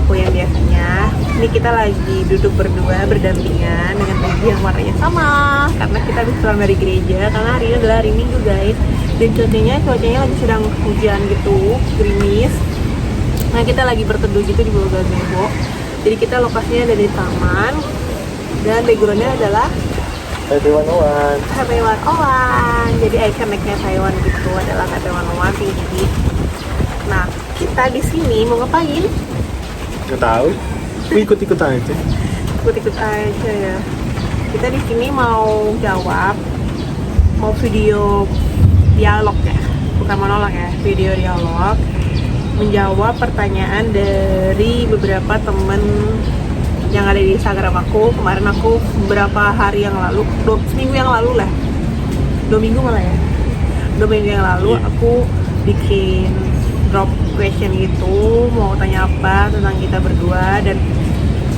aku yang biasanya. Ini kita lagi duduk berdua berdampingan dengan baju yang warnanya sama karena kita habis pulang dari gereja, karena hari ini adalah hari Minggu guys. Dan cuacanya lagi sedang hujan gitu, gerimis. Nah kita lagi berteduh gitu di bawah gazebo. Jadi kita lokasinya ada di taman dan backgroundnya adalah Taipei 101. Taipei 101. Jadi ikoniknya Taiwan gitu adalah Taipei 101 tinggi. Nah kita di sini mau ngapain? Nggak tahu. Ikut-ikut aja. Ikut-ikut aja ya. Kita di sini mau jawab, mau video dialog ya, bukan monolog ya, video dialog, menjawab pertanyaan dari beberapa temen yang ada di Instagram aku. Kemarin aku beberapa hari yang lalu, seminggu yang lalu lah, 2 minggu malah ya, 2 minggu yang lalu aku bikin drop question gitu, mau tanya apa tentang kita berdua, dan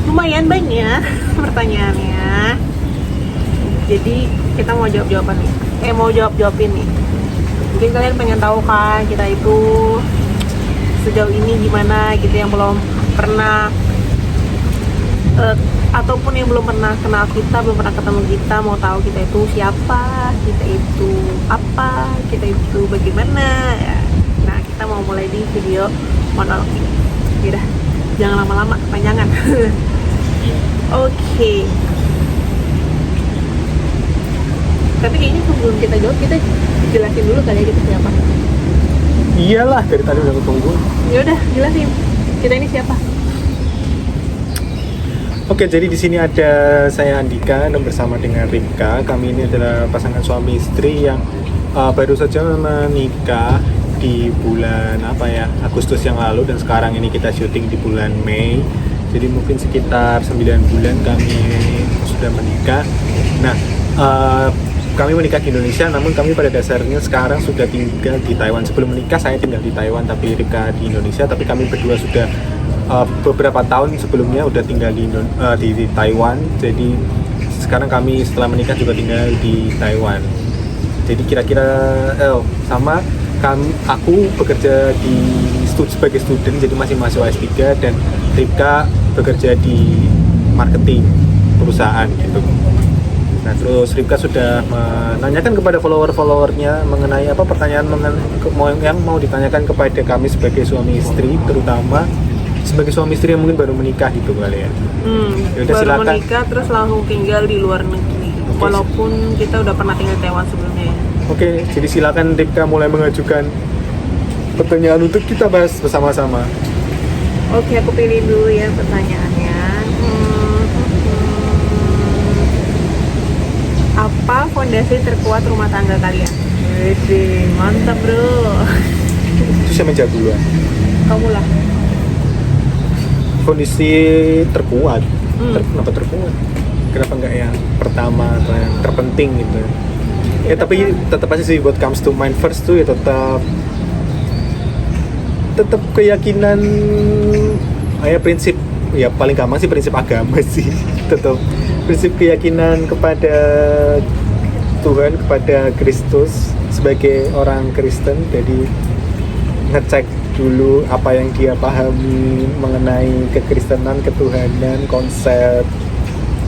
lumayan banyak pertanyaannya. Jadi kita mau jawab-jawaban nih, mau jawab-jawabin nih. Mungkin kalian pengen tahu kan kita itu sejauh ini gimana gitu, yang belum pernah ataupun yang belum pernah kenal kita, belum pernah ketemu kita, mau tahu kita itu siapa, kita itu apa, kita itu bagaimana ya. Nah kita mau mulai di video monolog ini. Yaudah, jangan lama-lama, kepanjangan. Oke. Tapi kayaknya sebelum kita jawab, kita jelasin dulu kali ya kita siapa. Iyalah, dari tadi udah tunggu. Ya udah, jelasin. Kita ini siapa? Oke, jadi di sini ada saya Andika dan bersama dengan Ripka. Kami ini adalah pasangan suami istri yang baru saja menikah di bulan Agustus yang lalu, dan sekarang ini kita syuting di bulan Mei. Jadi mungkin sekitar 9 bulan kami sudah menikah. Nah, kami menikah di Indonesia, namun kami pada dasarnya sekarang sudah tinggal di Taiwan. Sebelum menikah saya tinggal di Taiwan, tapi Ripka di Indonesia. Tapi kami berdua sudah beberapa tahun sebelumnya udah tinggal di Taiwan. Jadi sekarang kami setelah menikah juga tinggal di Taiwan. Jadi kira-kira aku bekerja sebagai student, jadi masih mahasiswa S3, dan Ripka bekerja di marketing perusahaan gitu. Nah terus Ripka sudah menanyakan kepada follower-followernya mengenai apa pertanyaan yang mau ditanyakan kepada kami sebagai suami istri, terutama sebagai suami istri yang mungkin baru menikah gitu kali ya. Yaudah, baru silakan. Menikah terus langsung tinggal di luar negeri. Okay. Walaupun kita udah pernah tinggal di Taiwan sebelumnya ya. Oke, jadi silakan Ripka mulai mengajukan pertanyaan untuk kita bahas bersama-sama. Oke, aku pilih dulu ya pertanyaannya. Apa fondasi terkuat rumah tangga kalian? Wede, mantap bro. Itu saya menjawab duluan. Kamu lah. Fondasi terkuat. Kenapa terkuat? Kenapa enggak yang pertama atau yang terpenting gitu? Ya tapi tetap aja sih, what comes to mind first tuh ya tetap keyakinan, prinsip, ya paling gampang sih prinsip agama sih. Tetap prinsip keyakinan kepada Tuhan, kepada Kristus sebagai orang Kristen. Jadi ngecek dulu apa yang dia pahami mengenai kekristenan, ketuhanan, konsep,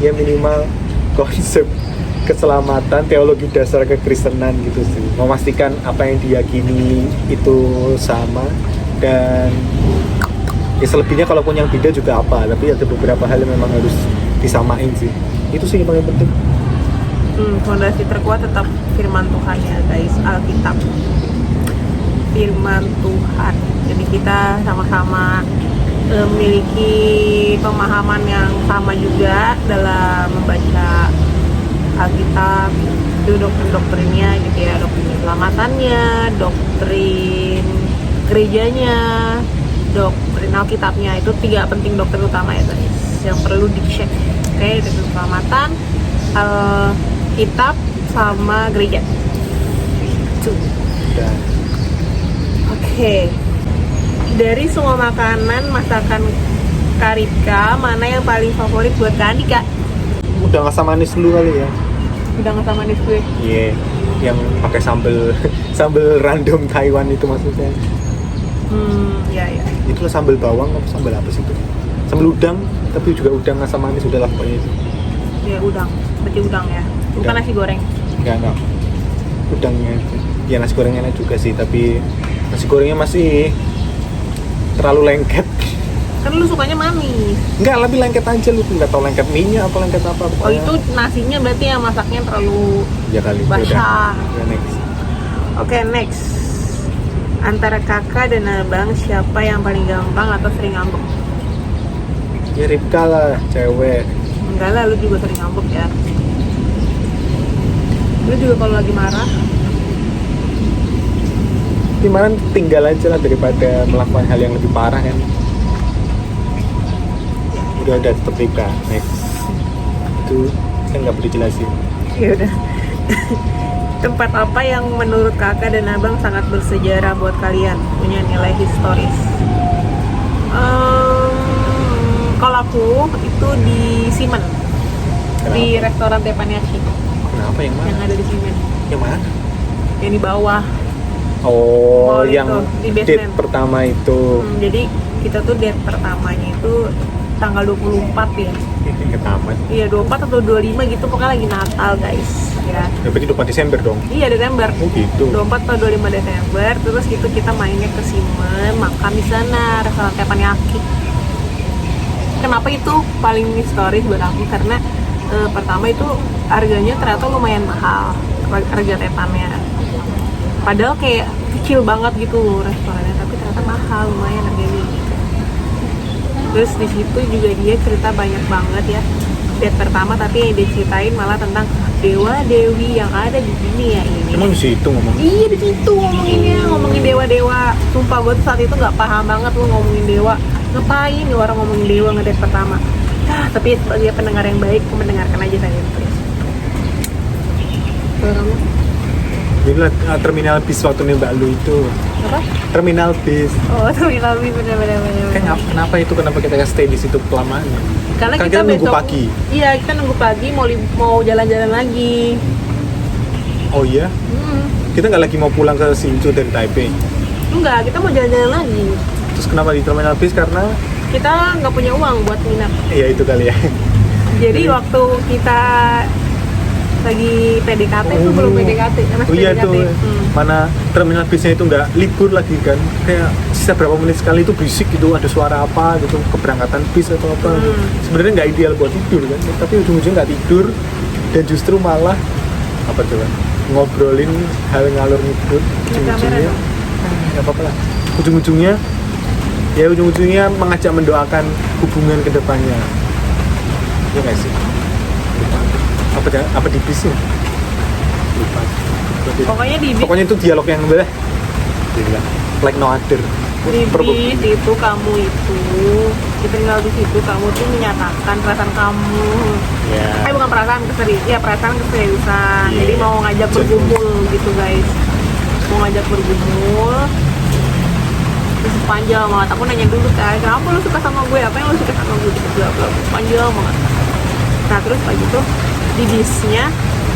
ya minimal konsep keselamatan, teologi dasar kekristenan gitu sih. Memastikan apa yang diyakini itu sama, dan ya selebihnya kalaupun yang beda juga apa, tapi ada beberapa hal yang memang harus disamain sih. Itu sih yang paling penting. Fondasi terkuat tetap firman Tuhan ya guys, Alkitab, firman Tuhan. Jadi kita sama-sama memiliki pemahaman yang sama juga dalam membaca Alkitab. Itu doktrin-doktrinnya gitu ya, doktrin keselamatannya, doktrin gerejanya, doktrin Alkitabnya. Itu 3 penting doktrin utama ya guys yang perlu dicek. Oke, doktrin keselamatan, Alkitab sama gereja. Oke. Dari semua makanan masakan Karika, mana yang paling favorit buat Kak Andika? Udah nggak sama manis dulu kali ya. Udah nggak sama manis gue. Iya, yang pakai sambal random Taiwan itu maksudnya. Ya. Itu sambal bawang atau sambal apa sih itu? Sambal udang, tapi juga udang asam manis udah lah pokoknya itu. Ya udang, berarti udang ya, bukan Udang. nasi goreng. Enggak. Udangnya itu. Ya nasi gorengnya enak juga sih, tapi nasi gorengnya masih terlalu lengket. Kan lu sukanya manis. Enggak, lebih lengket aja lu, nggak tahu lengket minyak atau lengket apa. Oh pokoknya. itu nasinya berarti yang masaknya terlalu Ya kali. basah. Ya, next. Oke, next. Antara kakak dan abang, siapa yang paling gampang atau sering ngambek? Ya Ripka lah, cewek. Enggak lah, lu juga sering ngambek ya. Lu juga kalau lagi marah, Gimana tinggal aja lah daripada melakukan hal yang lebih parah kan. Udah tetap Ripka. Next. Itu kan nggak perlu dijelasin. ya udah. Tempat apa yang menurut kakak dan abang sangat bersejarah buat kalian, punya nilai historis? Kalau aku itu di Simen, di restoran Teppanyaki Kenapa yang mana? yang ada di Simen, Yang mana? yang di bawah. Oh, Mall yang itu, di date basement. pertama itu. Jadi kita tuh date pertamanya itu tanggal 24 ya. Ketamat. Iya 24 atau 25 gitu, pokoknya lagi Natal guys ya. Ya berarti 24 Desember dong. Iya Desember. Oh gitu. 24 atau 25 Desember, terus gitu kita mainnya ke Simen, makan di sana, restoran Teppanyaki. Kenapa itu paling historis buat aku? Karena pertama itu harganya ternyata lumayan mahal, harga tepannya. Padahal kayak kecil banget gitu restorannya, tapi ternyata mahal lumayan harganya. Terus di situ juga dia cerita banyak banget ya, date pertama, tapi yang dia ceritain malah tentang dewa dewi yang ada di dunia ini. Emang di situ ngomong. Iya di situ ngomonginnya, ngomongin dewa-dewa. Sumpah gue tuh saat itu nggak paham banget lu ngomongin dewa. Ngapain nih orang ngomongin dewa ngedate pertama? Tapi sebagai pendengar yang baik, aku mendengarkan aja saya terus. Jadi terminal bis waktu nih Mbak Lu itu. Apa? Terminal bis. Oh terminal bis bener-bener. Kenapa itu? Kenapa kita stay di situ kelamaan? Karena Kan kita nunggu besok, pagi. Iya kita nunggu pagi mau jalan-jalan lagi. Oh iya? Kita nggak lagi mau pulang ke Hsinchu dari Taipei. Enggak, kita mau jalan-jalan lagi. Terus kenapa di terminal bis? Karena Kita nggak punya uang buat nginep. ya itu kali ya. Jadi waktu kita lagi PDKT itu belum PDKT, masih Oh iya PDKT. tuh, mana terminal bisnya itu nggak libur lagi kan, kayak sisa berapa menit sekali itu berisik gitu, ada suara apa gitu, keberangkatan bis atau apa gitu. Sebenarnya nggak ideal buat tidur kan, tapi ujung-ujungnya nggak tidur dan justru malah apa coba ngobrolin hal ngalur ngidul. Ujung-ujungnya nggak apa-apa lah, ujung-ujungnya mengajak mendoakan hubungan kedepannya, ya nggak sih? Apa di bisnya? Lupa. Pokoknya itu dialog yang bener. Like no other. di bis itu kamu itu di terminal bis itu kamu tuh menyatakan perasaan kamu. Bukan perasaan keseriusan. Yeah. Jadi mau ngajak bergumul gitu guys. Mau ngajak bergumul. Terus panjang banget. Aku nanya dulu kan, kenapa lu suka sama gue? Apa yang lu suka sama gue? Gitu panjang banget. Nah terus pagi itu di bisnya,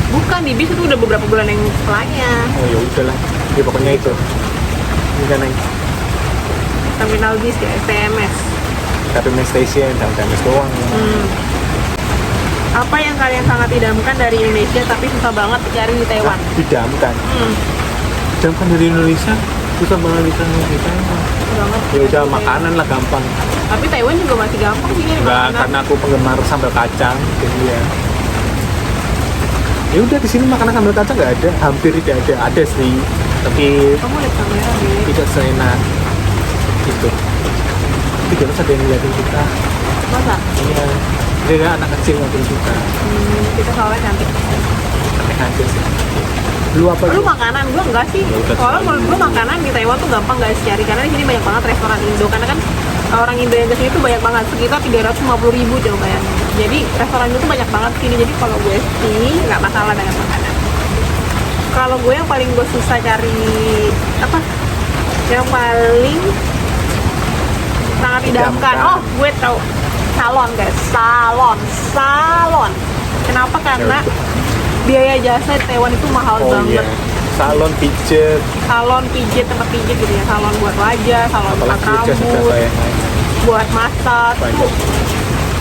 bukan di bis itu udah beberapa bulan yang setelahnya. Oh ya udahlah, ya pokoknya itu. Ini kan yang Terminal bis ya, STMS. Terminal Station dan TMS doang. Apa yang kalian sangat idamkan dari Indonesia tapi susah banget dicari di Taiwan? Idamkan. Idamkan dari Indonesia, susah banget dicari di Taiwan. Ya udah makanan lah gampang. Tapi Taiwan juga masih gampang sih nyari Enggak, makanan. karena aku penggemar sambal kacang, jadi ya. Ya udah di sini makanan sambal kacang nggak ada, hampir tidak ada. Ada sih, tapi Kamu lihat kamera deh. tidak seenak itu. Tapi jelas ada yang ngeliatin kita. Masa? Iya, dia anak kecil ngeliatin kita. Kita soalnya cantik. Aneh aja sih. Lu apa? Lu makanan, gue enggak sih. Ya udah, Soalnya menurut gue makanan di Taiwan tuh gampang guys cari. Karena di sini banyak banget restoran Indo. Karena kan orang Indo yang kesini tuh banyak banget. Sekitar 350.000 coba bayangin. Jadi restoran itu banyak banget sini. Jadi kalau gue sih nggak masalah dengan makanan. Kalau gue yang paling gue susah cari apa? Yang paling sangat idamkan. Oh, gue tahu. Salon guys, salon. Kenapa? Karena biaya jasa di Taiwan itu mahal banget. Salon pijit, tempat pijit gitu ya, salon buat wajah, salon buat apalagi jas udah rambut. kayak buat masak. Banyak.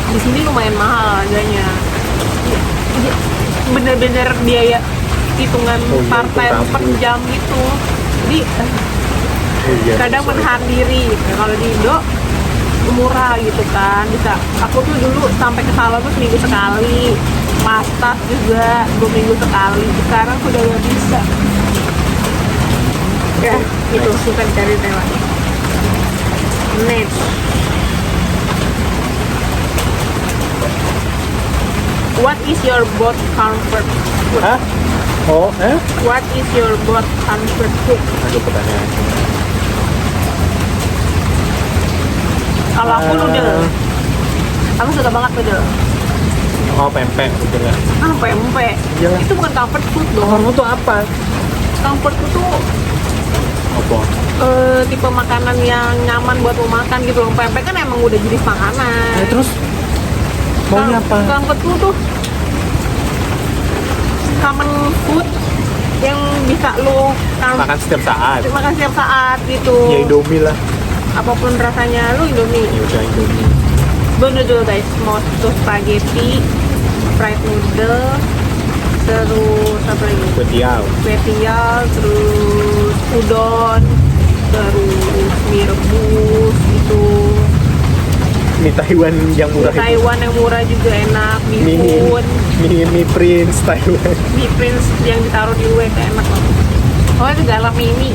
Di sini lumayan mahal harganya. Bener-bener biaya hitungan Oh iya, part-time itu per rampung. jam gitu. Jadi Oh, iya, kadang sorry. menahan diri gitu. Kalau di Indo murah gitu kan, bisa. Aku tuh dulu sampai ke salon tuh seminggu sekali, massage juga 2 minggu sekali. Sekarang sudah nggak bisa. Ya, itu Next. bukan cari tema. Next. What is your bot comfort food? Hah? Oh, What is your bot comfort food? Aduh, pertanyaan. Kalau aku noodle. Aku suka banget noodle. Oh, pempek, udah lah. Ah, pempek. Iyalah. Itu bukan comfort food dong. Kamu tuh apa? Comfort food tuh Apa? tipe makanan yang nyaman buat mau makan gitu loh. Pempek kan emang udah jenis makanan. Terus maunya apa? Comfort food tuh common food yang bisa lu Makan setiap saat. makan setiap saat gitu. Ya Indomie lah. Apapun rasanya lu Indomie. Ya udah Indomie. Gue noodle guys, mau tuh spaghetti, fried noodle, terus apa lagi? Kutiau. Kue terus udon, terus mie rebus gitu. Mie Taiwan yang murah itu. Taiwan yang murah juga enak, Mie, bihun, mie Prince Taiwan. mie Prince yang ditaruh di UWT enak banget. Oh itu galam mie,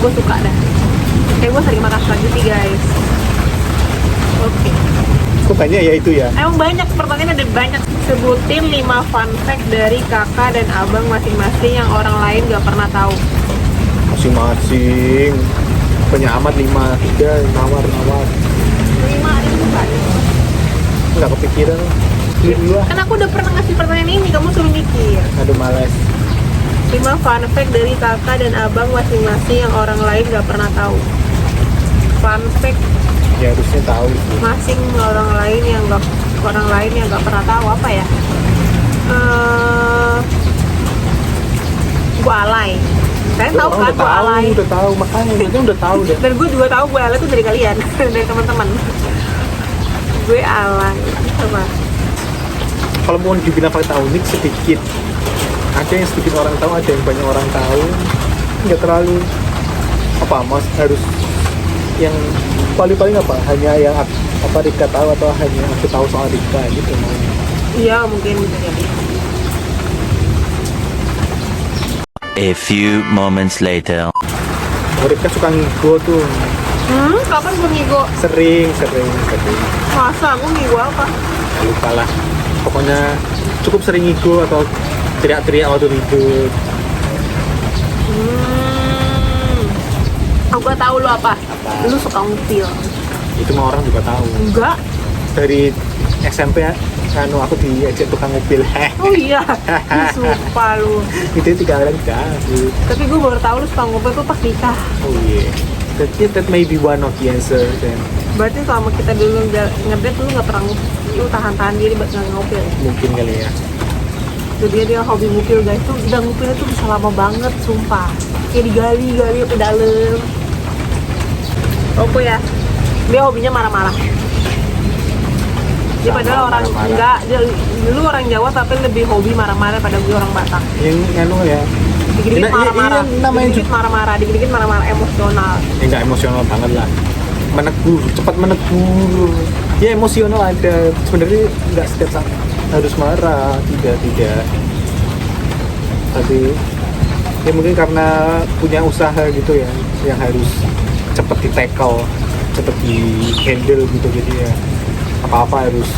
gue suka dah. Kayak gue sering makan spaghetti guys. Oke. Kok banyak ya itu ya? Emang banyak, pertanyaannya ada banyak. Sebutin 5 fun fact dari kakak dan abang masing-masing yang orang lain gak pernah tahu. Masing-masing. Banyak amat 5. 3 nawar. 5 itu banyak. Nggak kepikiran. Lu dulu lah. Kan aku udah pernah ngasih pertanyaan ini, kamu suruh mikir. Aduh malas. 5 fun fact dari kakak dan abang masing-masing yang orang lain gak pernah tahu. Fun fact Ya harusnya tahu sih. masing orang lain yang gak pernah tahu apa ya? Gue alay. Kalian tahu kan gue alay? Udah tahu makanya mereka udah tahu deh. Dan gue juga tahu gue alay itu dari kalian, dari teman-teman. Gue alay. Coba. Kalau mau dibilang fakta unik sedikit. Ada yang sedikit orang tahu, ada yang banyak orang tahu. Nggak terlalu apa mas harus yang paling apa hanya yang apa Rika tahu atau hanya aku tahu soal Rika gitu maunya. Iya mungkin bisa jadi. A few moments later. Rika suka ngigo tuh. Kapan gue ngigo? Sering. Masa gue ngigo apa? Lupa lah. Pokoknya cukup sering ngigo atau teriak-teriak waktu ribut. Aku tahu lu apa? Lu suka ngupil. Itu mah orang juga tahu. Enggak. Dari SMP aku diajak tukang mobil. Oh iya. Sumpah lu. Itu 3 orang tahu. Tapi gue baru tahu lu suka ngupil tuh pas nikah. Oh iya. That may be one of the answer then. Berarti selama kita dulu ngedate lu nggak pernah ngupil. Lu tahan-tahan diri buat nggak ngupil ya? Mungkin kali ya. Jadi dia hobi ngupil guys tuh, udah ngupilnya tuh bisa lama banget sumpah. Kayak digali ke dalam. Opo ya? Dia hobinya marah-marah. Dia Sama padahal orang marah-marah. enggak, dia dulu orang Jawa tapi lebih hobi marah-marah pada gue orang Batak. Yang anu ya. Dikit-dikit Iya, marah-marah, iya, namanya dikit-dikit marah-marah, dikit-dikit marah-marah emosional. Enggak emosional banget lah. Menegur, cepat menegur. Ya emosional ada. Sebenarnya enggak setiap saat harus marah, tidak. Tapi ya mungkin karena punya usaha gitu ya, yang harus cepat di tackle, cepat di handle gitu, jadi ya apa-apa harus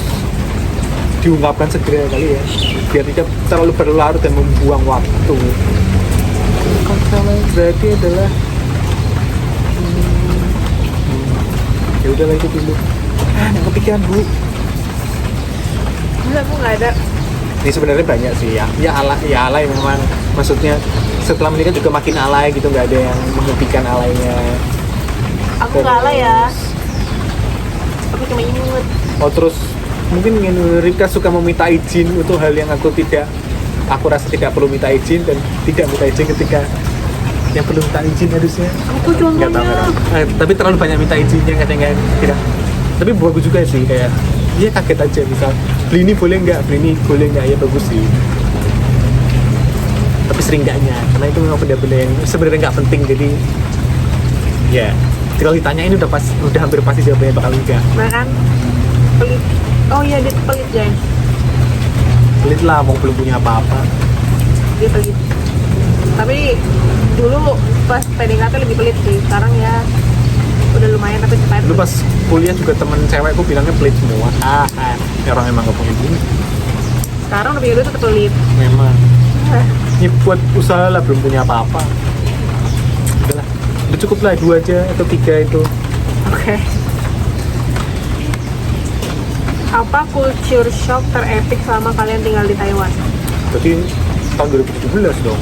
diungkapkan segera kali ya, biar tidak terlalu berlarut dan membuang waktu. Kata berarti adalah ya udah lah itu dulu. Nggak kepikiran bu. Enggak, aku nggak ada. Ini sebenarnya banyak sih ya alay memang, maksudnya setelah menikah juga makin alay gitu, nggak ada yang menghentikan alaynya. Aku nggak alay ya. Aku cuma inget. Oh terus mungkin Rika suka meminta izin untuk hal yang aku rasa tidak perlu minta izin, dan tidak minta izin ketika yang perlu minta izin harusnya. Aku contohnya. Nggak tahu. Tapi terlalu banyak minta izinnya kadang-kadang tidak. Tapi bagus juga sih, kayak dia kaget aja, misal beli ini boleh nggak, beli ini boleh nggak, ya bagus sih. Tapi sering nggaknya, karena itu memang benda-benda yang sebenarnya nggak penting, jadi ya kalau ditanyain udah hampir pasti jawabannya bakal enggak. Nah kan pelit. Oh iya, dia pelit guys. Pelit lah, mau belum punya apa-apa. Dia pelit. Tapi dulu pas PDKT lebih pelit sih. Sekarang ya udah lumayan, tapi cepat. Dulu pas kuliah juga temen cewekku bilangnya pelit semua. Ya orang emang gak punya duit. Sekarang udah punya duit tetap pelit. Memang. Ini buat usaha lah, belum punya apa-apa. Udahlah, udah cukup lah 2 aja atau 3 itu. Oke. Apa culture shock terepik selama kalian tinggal di Taiwan? Berarti tahun 2017 dong.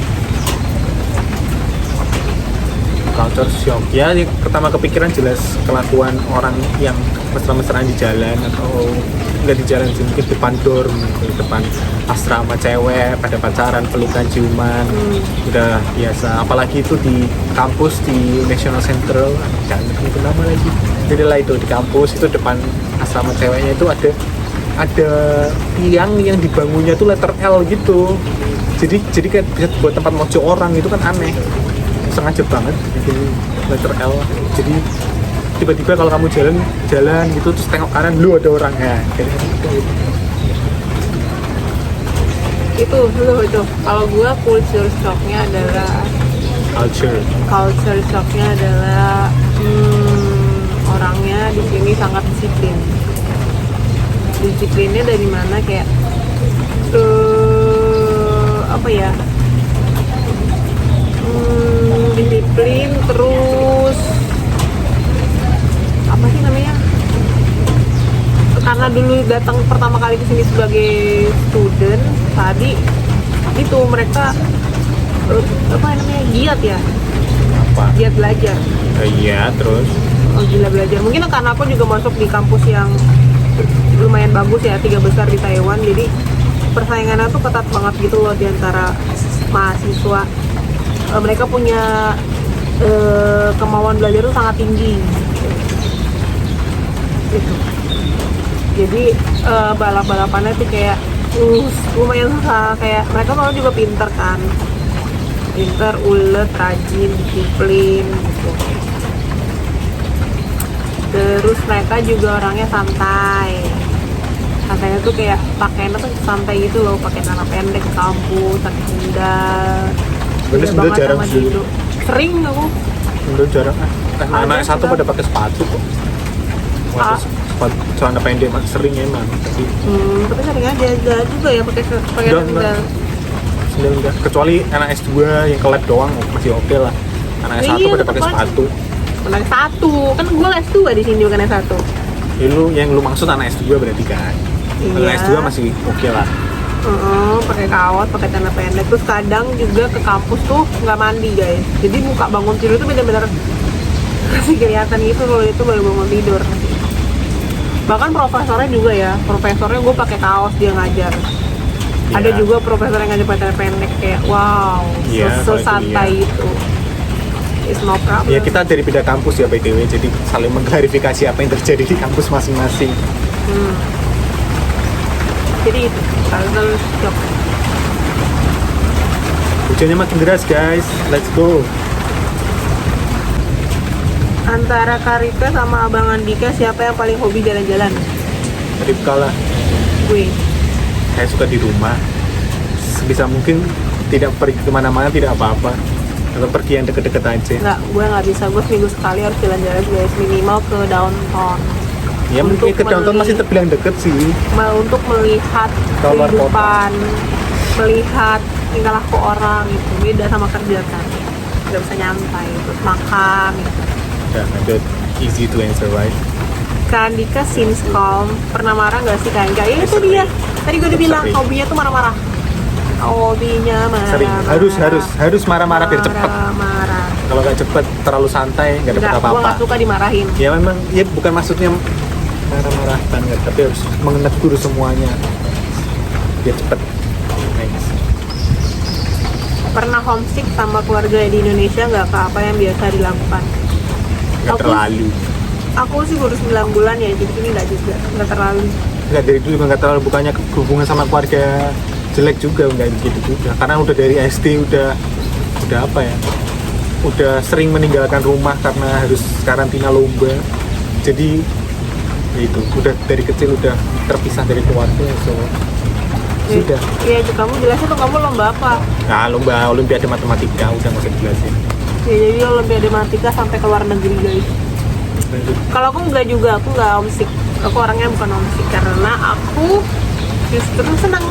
Culture shock. Ya, yang pertama kepikiran jelas kelakuan orang yang mesra-mesraan di jalan, atau nggak di jalan sih, mungkin depan dorm, di depan asrama cewek, pada pacaran, pelukan, ciuman. Udah biasa. Apalagi itu di kampus di National Central, jangan itu nama lagi. Jadi lah itu di kampus itu depan asrama ceweknya itu ada tiang yang dibangunnya tuh letter L gitu. Jadi kayak bisa buat tempat mojok orang, itu kan aneh. Sengaja banget bikin letter L. Jadi tiba-tiba kalau kamu jalan gitu terus tengok kanan, lu ada orang ya. Kayak gitu. Itu. Kalau gua culture shocknya adalah orangnya di sini sangat disiplin. Disiplinnya dari mana, kayak apa ya? Disiplin, terus apa sih namanya? Karena dulu datang pertama kali ke sini sebagai student, tadi itu mereka apa namanya, giat ya? apa? Giat belajar. Iya, terus Oh, gila belajar. Mungkin karena aku juga masuk di kampus yang lumayan bagus ya, 3 besar di Taiwan, jadi persaingannya tuh ketat banget gitu loh di antara mahasiswa. Mereka punya kemauan belajar tuh sangat tinggi gitu. Jadi balap-balapannya tuh kayak lumayan susah. Kayak mereka malah juga pinter kan, pinter, ulet, rajin, disiplin gitu. Terus mereka juga orangnya santai. Santainya tuh kayak pakaiannya tuh santai gitu loh, pakai celana pendek ke kampus, pakai sandal. Bener, Beda sebenernya banget jarang sama sih. dulu. Sering aku. udah jarang. Anak Ada satu juga. pada pakai sepatu kok. Ah. Sepatu celana pendek sering emang. Tapi Tapi sering aja juga ya pakai Enggak. sandal. sendal enggak. Kecuali anak S2 yang ke lab doang masih oke lah. Anak S1 Iya, pada pakai tetep aja. sepatu. Anak satu, kan gue les 2 di sini, bukan S1. Ya, yang lu maksud anak S2 berarti kan? Anak Iya. S2 masih oke lah. Pakai kaos, pakai celana pendek. Terus kadang juga ke kampus tuh nggak mandi guys. Jadi muka bangun tidur tuh bener-bener kasih kelihatan gitu loh, itu baru bangun tidur. Bahkan profesornya juga ya, profesornya gue pakai kaos dia ngajar. Iya. Ada juga profesor yang ngajar pakai celana pendek, kayak wow, Iya, kalau itu sesantai itu. It's no problem. Ya kita dari beda kampus ya BTW, jadi saling mengklarifikasi apa yang terjadi di kampus masing-masing. Jadi itu culture shock. Hujannya makin deras guys, let's go. Antara Karika sama Abang Andika, siapa yang paling hobi jalan-jalan? Ripka lah, Gue. saya suka di rumah. Sebisa mungkin tidak pergi kemana-mana, tidak apa-apa. Atau pergi yang deket-deket aja. Enggak, gue nggak bisa. Gue seminggu sekali harus jalan-jalan guys, minimal ke downtown. Ya mungkin ke downtown masih terbilang deket sih. Untuk melihat Keluar kehidupan, melihat tingkah laku orang itu beda sama kerja kan. Nggak bisa nyantai, terus makan gitu. Ya, ada easy to answer right. Kak Andika seems calm. Pernah marah nggak sih Kak Andika? Ya itu Sering. dia. Tadi gue udah bilang Sering. hobinya tuh marah-marah. Hobinya marah. Sering, harus marah-marah biar cepet. Marah. Kalau nggak cepet, terlalu santai, nggak Enggak, dapat gue apa-apa. nggak suka dimarahin. Ya memang, ya bukan maksudnya marah-marah banget, tapi harus menegur semuanya biar cepet. Thanks. Pernah homesick sama keluarga di Indonesia nggak Kak? Apa yang biasa dilakukan? Nggak Aku- terlalu. Aku sih baru 9 bulan ya, jadi ini nggak terlalu. Nggak, dari dulu nggak terlalu, bukannya hubungan sama keluarga jelek juga, nggak gitu juga, karena udah dari SD udah apa ya, udah sering meninggalkan rumah karena harus karantina lomba, jadi ya itu udah dari kecil udah terpisah dari keluarga, so sudah. Iya, kamu jelasin tuh kamu lomba apa? Nah, lomba olimpiade matematika, udah nggak usah dijelasin. Ya, jadi olimpiade matematika sampai ke luar negeri guys. Kalau aku nggak juga, aku nggak homesick. Aku orangnya bukan homesick karena aku justru senang.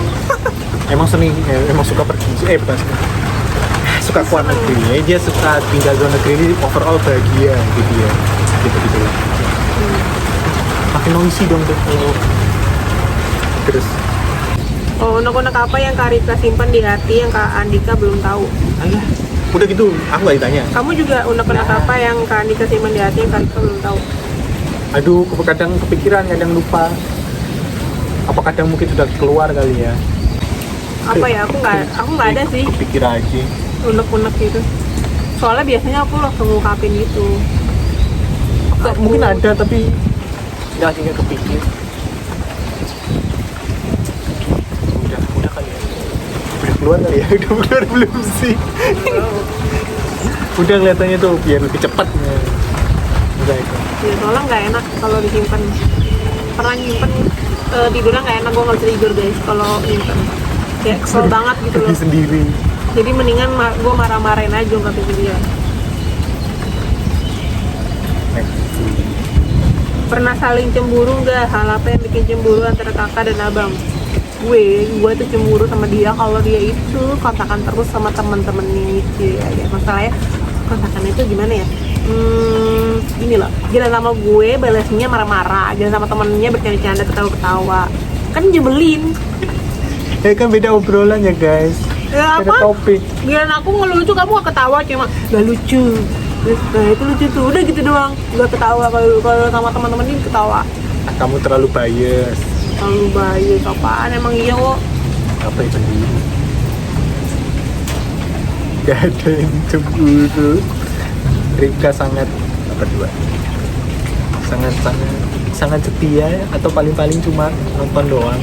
Emang suka pergi, bukan suka keluar negeri, dia suka tinggal di luar negeri ini overall bahagia gitu ya, gitu lah. Makin noisy dong tuh kalau terus. Oh, unek-unek apa yang Kak Rika simpan di hati yang Kak Andika belum tahu? Alah, udah gitu, aku nggak ditanya. Kamu juga unek-unek apa yang Kak Andika simpan di hati yang Kak Rika belum tahu? Aduh, kadang kepikiran, kadang lupa. Apa kadang mungkin sudah keluar kali ya? Apa ya? Aku nggak ada sih. Pikir aja. Unek-unek gitu. Soalnya biasanya aku langsung ngungkapin gitu. Mungkin ada tapi nggak kepikir. Udah kali ya. Udah keluar kali ya? Udah keluar belum sih? Udah kelihatannya tuh biar lebih cepat. Udah itu. Ya, soalnya nggak enak kalau disimpan. Pernah nyimpen tidurnya nggak enak, gue nggak bisa tidur guys kalau nyimpen. Kayak kesel banget gitu loh. Pergi sendiri. Jadi mendingan gue marah-marahin aja ungkapin ke dia. Pernah saling cemburu nggak? Hal apa yang bikin cemburu antara kakak dan abang? Gue tuh cemburu sama dia kalau dia itu kontakan terus sama temen-temennya gitu ya. Masalahnya kontakannya itu gimana ya? Gini loh, jalan sama gue balasnya marah-marah, jalan sama temennya bercanda-canda, ketawa-ketawa. Kan nyebelin. Kan beda obrolan ya guys. Ya, beda apa? topik. Giliran aku ngelucu, kamu gak ketawa, cuma gak lucu. Terus, nah itu lucu tuh, udah gitu doang, gak ketawa. Kalau sama teman-teman ini ketawa. Nah, kamu terlalu bias. Terlalu bias, apaan emang iya kok. Apa itu sendiri? Gak ada yang cemburu. Rika sangat berdua, sangat setia atau paling cuma nonton doang.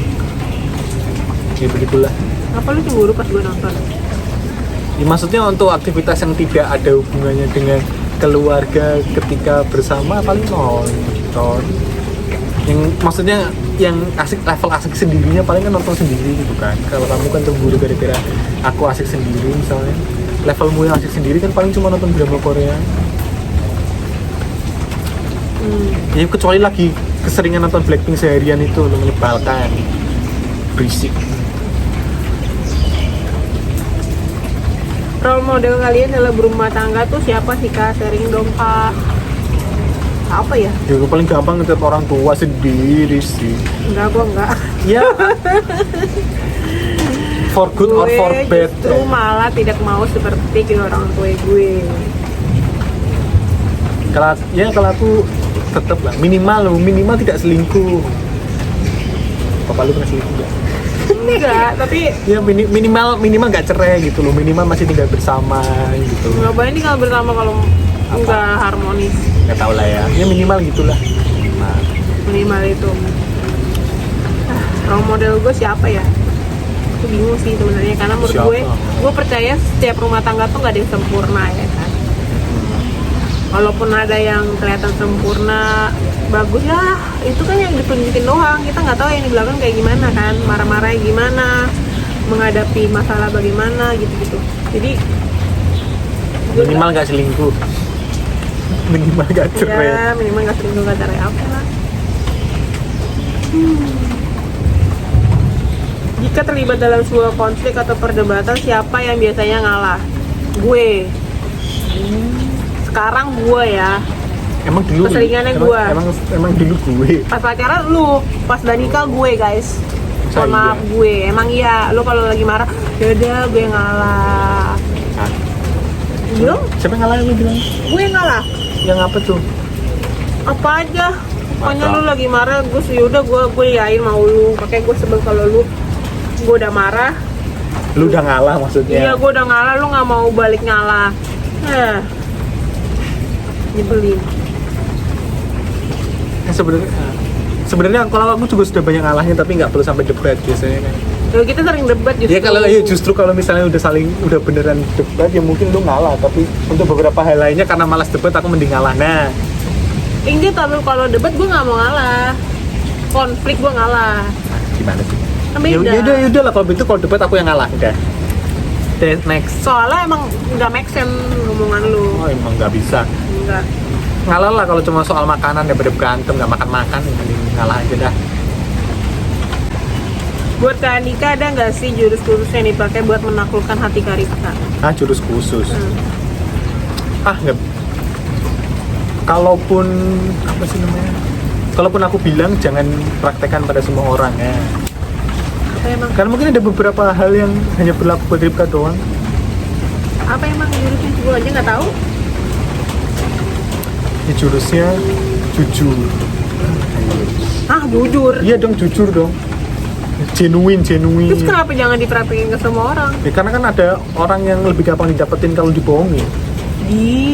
Ya begitulah. Apa lu cemburu pas gue nonton? Ya, maksudnya untuk aktivitas yang tidak ada hubungannya dengan keluarga ketika bersama paling nonton. Yang maksudnya yang asik, level asik sendirinya paling kan nonton sendiri gitu kan. Kalau kamu kan cemburu gara-gara aku asik sendiri misalnya. Levelmu yang asik sendiri kan paling cuma nonton drama Korea. Ya kecuali lagi keseringan nonton Blackpink seharian itu menyebalkan, berisik. Role model kalian dalam berumah tangga tuh siapa sih Kak? Sharing dong Kak. Apa ya? Ya paling gampang ngeliat orang tua sendiri sih. Enggak, gue enggak. Ya. For good or for bad. Justru malah tidak mau seperti kedua orang tua gue. Kalau aku tetap lah minimal tidak selingkuh. Papa lu pernah selingkuh nggak? Enggak, tapi Ya minimal nggak cerai gitu loh, minimal masih tinggal bersama gitu. ngapain nih kalau bersama kalau nggak harmonis? Nggak tahu lah ya minimal gitulah. Minimal itu. Role model gue siapa ya? Aku bingung sih sebenarnya, karena menurut Siapa? gue percaya setiap rumah tangga tuh nggak ada yang sempurna ya kan. Walaupun ada yang kelihatan sempurna, bagus ya, itu kan yang ditunjukin doang. Kita nggak tahu yang di belakang kayak gimana kan, marah-marahnya gimana, menghadapi masalah bagaimana gitu-gitu. Jadi Minimal nggak selingkuh. Minimal nggak cerai. ya, minimal nggak selingkuh, nggak cerai, apa lah. Jika terlibat dalam sebuah konflik atau perdebatan, siapa yang biasanya ngalah? Gue. Sekarang gue ya. Emang dulu. Keseringannya gua. Emang dulu gue. Pas pacaran lu, pas Danika gue guys. Masa Mohon maaf iya? gue. Emang iya, lu kalau lagi marah, yaudah gue ngalah. Nah, Belum? siapa yang ngalah lu bilang? Gue ngalah. Yang apa tuh? Apa aja? Pokoknya Masa? lu lagi marah, gue yaudah gue yain mau lu. Pakai gue sebel kalau lu gue udah marah. Lu udah ngalah maksudnya? Iya, gue udah ngalah, lu nggak mau balik ngalah. Nyebelin. sebenarnya kalau aku juga sudah banyak ngalahnya tapi nggak perlu sampai debat biasanya kan. Kita sering debat justru. Ya justru kalau misalnya udah beneran debat ya mungkin lu ngalah, tapi untuk beberapa hal lainnya karena malas debat aku mending ngalah. Nah, Enggak, tapi kalau debat gue nggak mau ngalah. Konflik gue ngalah. gimana sih? Kan beda. Ya udah lah kalau gitu, kalau debat aku yang ngalah udah. Next. Soalnya emang nggak make sense ngomongan lu. Oh emang nggak bisa. Enggak. Ngalah lah kalau cuma soal makanan daripada berantem nggak makan mending ngalah aja dah. Buat Kak Andika ada nggak sih jurus khusus yang dipakai buat menaklukkan hati Kak Rika? Jurus khusus. Nggak. Kalaupun apa sih namanya? Kalaupun aku bilang jangan praktekkan pada semua orang ya. Apa emang? Karena mungkin ada beberapa hal yang hanya berlaku buat Ripka doang. Apa emang jurusnya? Gue aja nggak tahu. Ya, jurusnya jujur. Jujur. Iya dong, jujur dong. Genuine. Terus kenapa jangan dipraktekin ke semua orang? Ya, karena kan ada orang yang lebih gampang didapetin kalau dibohongin.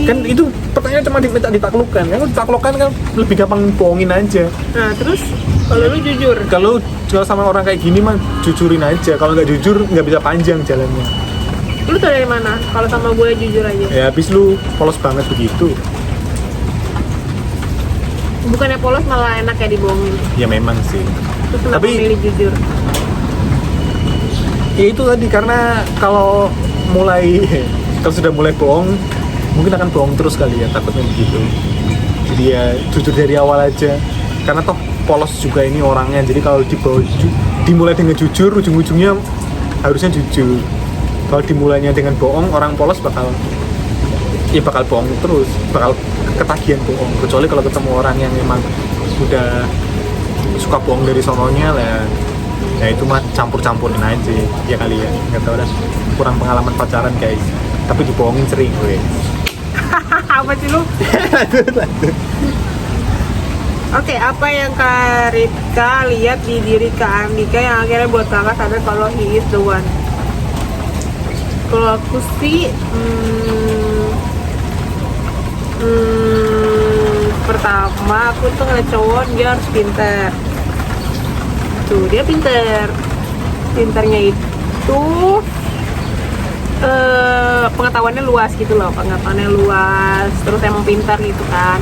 Kan itu pertanyaan cuma diminta ditaklukkan. Kalau ditaklukkan kan lebih gampang bohongin aja. Nah terus kalau lu jujur? Kalau sama orang kayak gini mah jujurin aja. Kalau nggak jujur nggak bisa panjang jalannya. Lu tau dari mana? Kalau sama gue jujur aja. Ya habis lu polos banget begitu. Bukannya polos malah enak ya dibohongin. Ya memang sih. Terus kenapa milih jujur? Ya itu tadi, karena kalau sudah mulai bohong mungkin akan bohong terus kali ya, takutnya begitu. Jadi ya jujur dari awal aja, karena toh polos juga ini orangnya. Jadi kalau dimulai dengan jujur, ujung-ujungnya harusnya jujur. Kalau dimulainya dengan bohong, orang polos bakal bohong terus, bakal ketagihan bohong. Kecuali kalau ketemu orang yang memang udah suka bohong dari sononya lah. Ya itu mah campur-campurin aja ya kali ya, nggak tahu dah, kurang pengalaman pacaran guys, tapi dibohongin sering gue. Apa sih lu? Oke, apa yang Kak Rika lihat di diri Kak Andika yang akhirnya buat kakak sadar kalau he is the one? Kalau aku sih pertama aku tuh ngeliat cowok dia harus pintar. Tuh dia pintarnya itu pengetahuannya luas gitu loh, terus emang pintar gitu kan,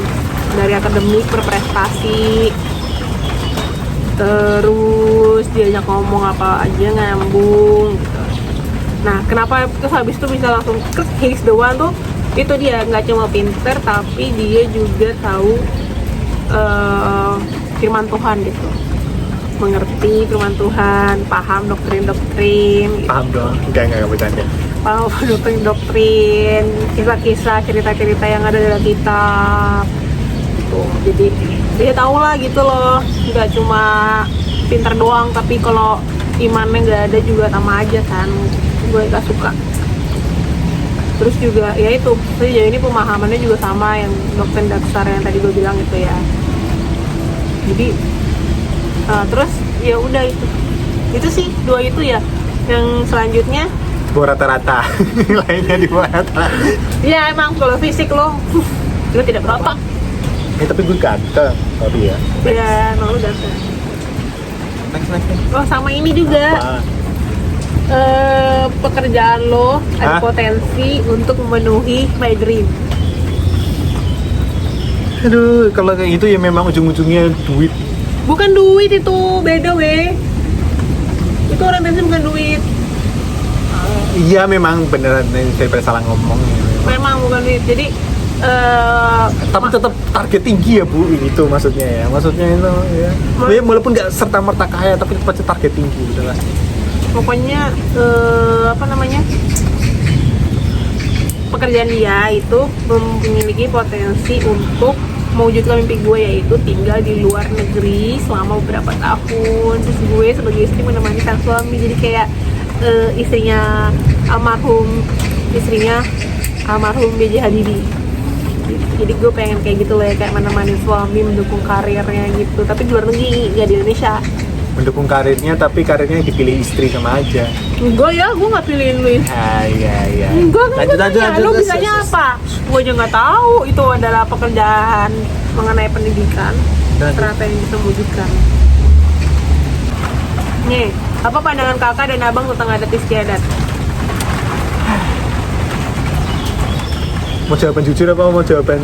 dari akademik berprestasi, terus diajak ngomong apa aja nyambung gitu. Nah kenapa terus habis itu bisa langsung he's the one tuh, itu dia nggak cuma pintar tapi dia juga tahu firman Tuhan gitu, mengerti firman Tuhan, paham doktrin gitu. Paham dong, enggak bercanda. Paham doktrin, kisah-kisah, cerita-cerita yang ada dalam kitab gitu. Jadi dia tahu lah gitu loh, nggak cuma pintar doang tapi kalau imannya nggak ada juga sama aja kan, gue gak suka. Terus juga ya itu, sejauh ini pemahamannya juga sama yang doktrin dasar yang tadi gue bilang gitu ya. Jadi terus ya udah itu sih, dua itu ya. Yang selanjutnya Bawah rata-rata. Lainnya di bawah rata-rata. ya emang kalau fisik lo tidak berapa Tapi gue ganteng tapi ya. ya, no, lu ganteng. Next. Oh sama ini juga pekerjaan lo ada potensi untuk memenuhi my dream. Aduh, kalau kayak gitu ya memang ujung-ujungnya duit. Bukan duit, itu beda weh. Itu orientasi bukan duit. Iya memang beneran, daripada salah ngomong. Memang bukan duit. Jadi tapi tetap target tinggi ya Bu, itu maksudnya ya. Maksudnya itu ya. Walaupun nggak serta merta kaya tapi tetap target tinggi gitu lah. pokoknya pekerjaan dia itu memiliki potensi untuk mewujudkan mimpi gue, yaitu tinggal di luar negeri selama beberapa tahun. Terus gue sebagai istri menemani sang suami, jadi kayak istrinya almarhum B.J. Habibie. Jadi gue pengen kayak gitu loh ya, kayak menemani suami, mendukung karirnya gitu, tapi di luar negeri, gak di Indonesia. Mendukung karirnya tapi karirnya dipilih istri sama aja. Enggak ya, gue gak pilihin lu. Iya. Enggak, lu bisanya apa? Gue aja gak tahu itu adalah pekerjaan mengenai pendidikan. Ternyata yang bisa mewujudkan. Nih, apa pandangan kakak dan abang tentang adat istiadat? Mau jawaban jujur apa mau jawaban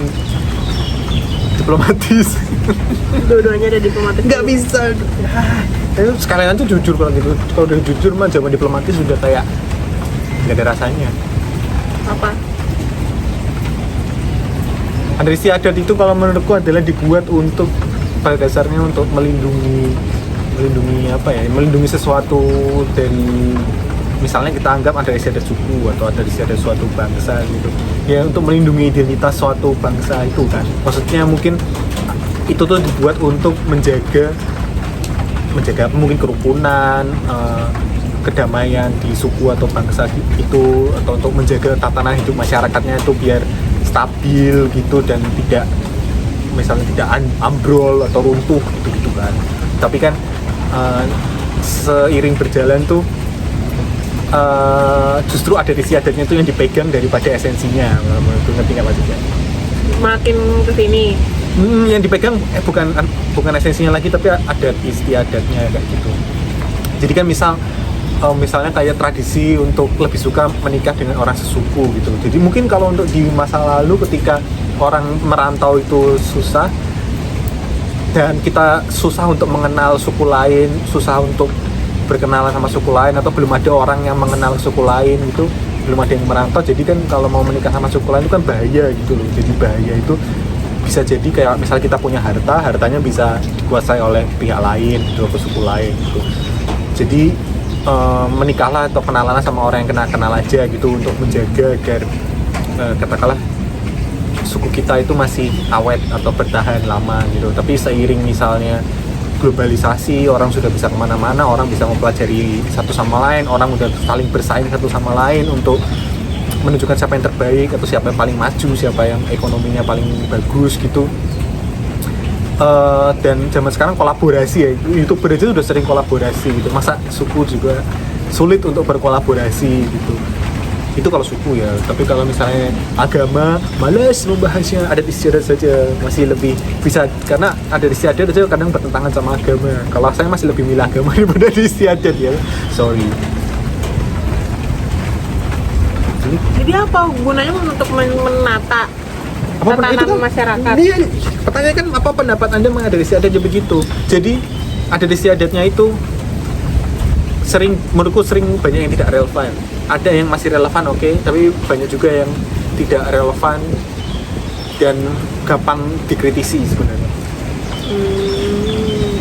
diplomatis? Dua-duanya ada diplomatis. Nggak bisa. Sekalian aja jujur kalau gitu. Kalau udah jujur mah jawaban diplomatis sudah kayak nggak ada rasanya. Apa? Adat istiadat itu kalau menurutku adalah dibuat untuk pada dasarnya untuk melindungi apa ya? Melindungi sesuatu dari misalnya kita anggap ada istiadat suku atau ada istiadat suatu bangsa gitu. Ya untuk melindungi identitas suatu bangsa itu kan. Maksudnya mungkin itu tuh dibuat untuk menjaga mungkin kerukunan, kedamaian di suku atau bangsa itu, atau untuk menjaga tatanan hidup masyarakatnya itu biar stabil gitu dan tidak misalnya tidak ambrol atau runtuh gitu kan. Tapi kan seiring berjalan tuh justru adat istiadatnya itu yang dipegang daripada esensinya. Ngerti nggak maksudnya? Makin kesini yang dipegang bukan esensinya lagi, tapi adat istiadatnya kayak gitu. Jadi kan misalnya kayak tradisi untuk lebih suka menikah dengan orang sesuku gitu. Jadi mungkin kalau untuk di masa lalu ketika orang merantau itu susah dan kita susah untuk mengenal suku lain, susah untuk berkenalan sama suku lain, atau belum ada orang yang mengenal suku lain gitu, belum ada yang merantau. Jadi kan kalau mau menikah sama suku lain itu kan bahaya gitu loh. Jadi bahaya itu bisa jadi kayak misal kita punya hartanya bisa dikuasai oleh pihak lain gitu, atau suku lain gitu. Jadi menikahlah atau kenalan sama orang yang kenal aja gitu untuk menjaga agar katakanlah suku kita itu masih awet atau bertahan lama gitu. Tapi seiring misalnya globalisasi, orang sudah bisa kemana-mana, orang bisa mempelajari satu sama lain, orang udah saling bersaing satu sama lain untuk menunjukkan siapa yang terbaik atau siapa yang paling maju, siapa yang ekonominya paling bagus gitu. Dan zaman sekarang kolaborasi ya, YouTuber aja udah sering kolaborasi gitu, masa suku juga sulit untuk berkolaborasi gitu. Itu kalau suku ya, tapi kalau misalnya agama, malas membahasnya, adat istiadat saja masih lebih bisa, karena adat istiadat aja kadang bertentangan sama agama. Kalau saya masih lebih milih agama daripada adat istiadat ya, sorry. Jadi apa gunanya untuk menata tatanan masyarakat? Iya, pertanyaan kan apa pendapat Anda mengenai adat istiadat begitu. Jadi adat istiadatnya itu menurutku sering banyak yang tidak relevan. Ada yang masih relevan, oke, tapi banyak juga yang tidak relevan dan gampang dikritisi sebenarnya.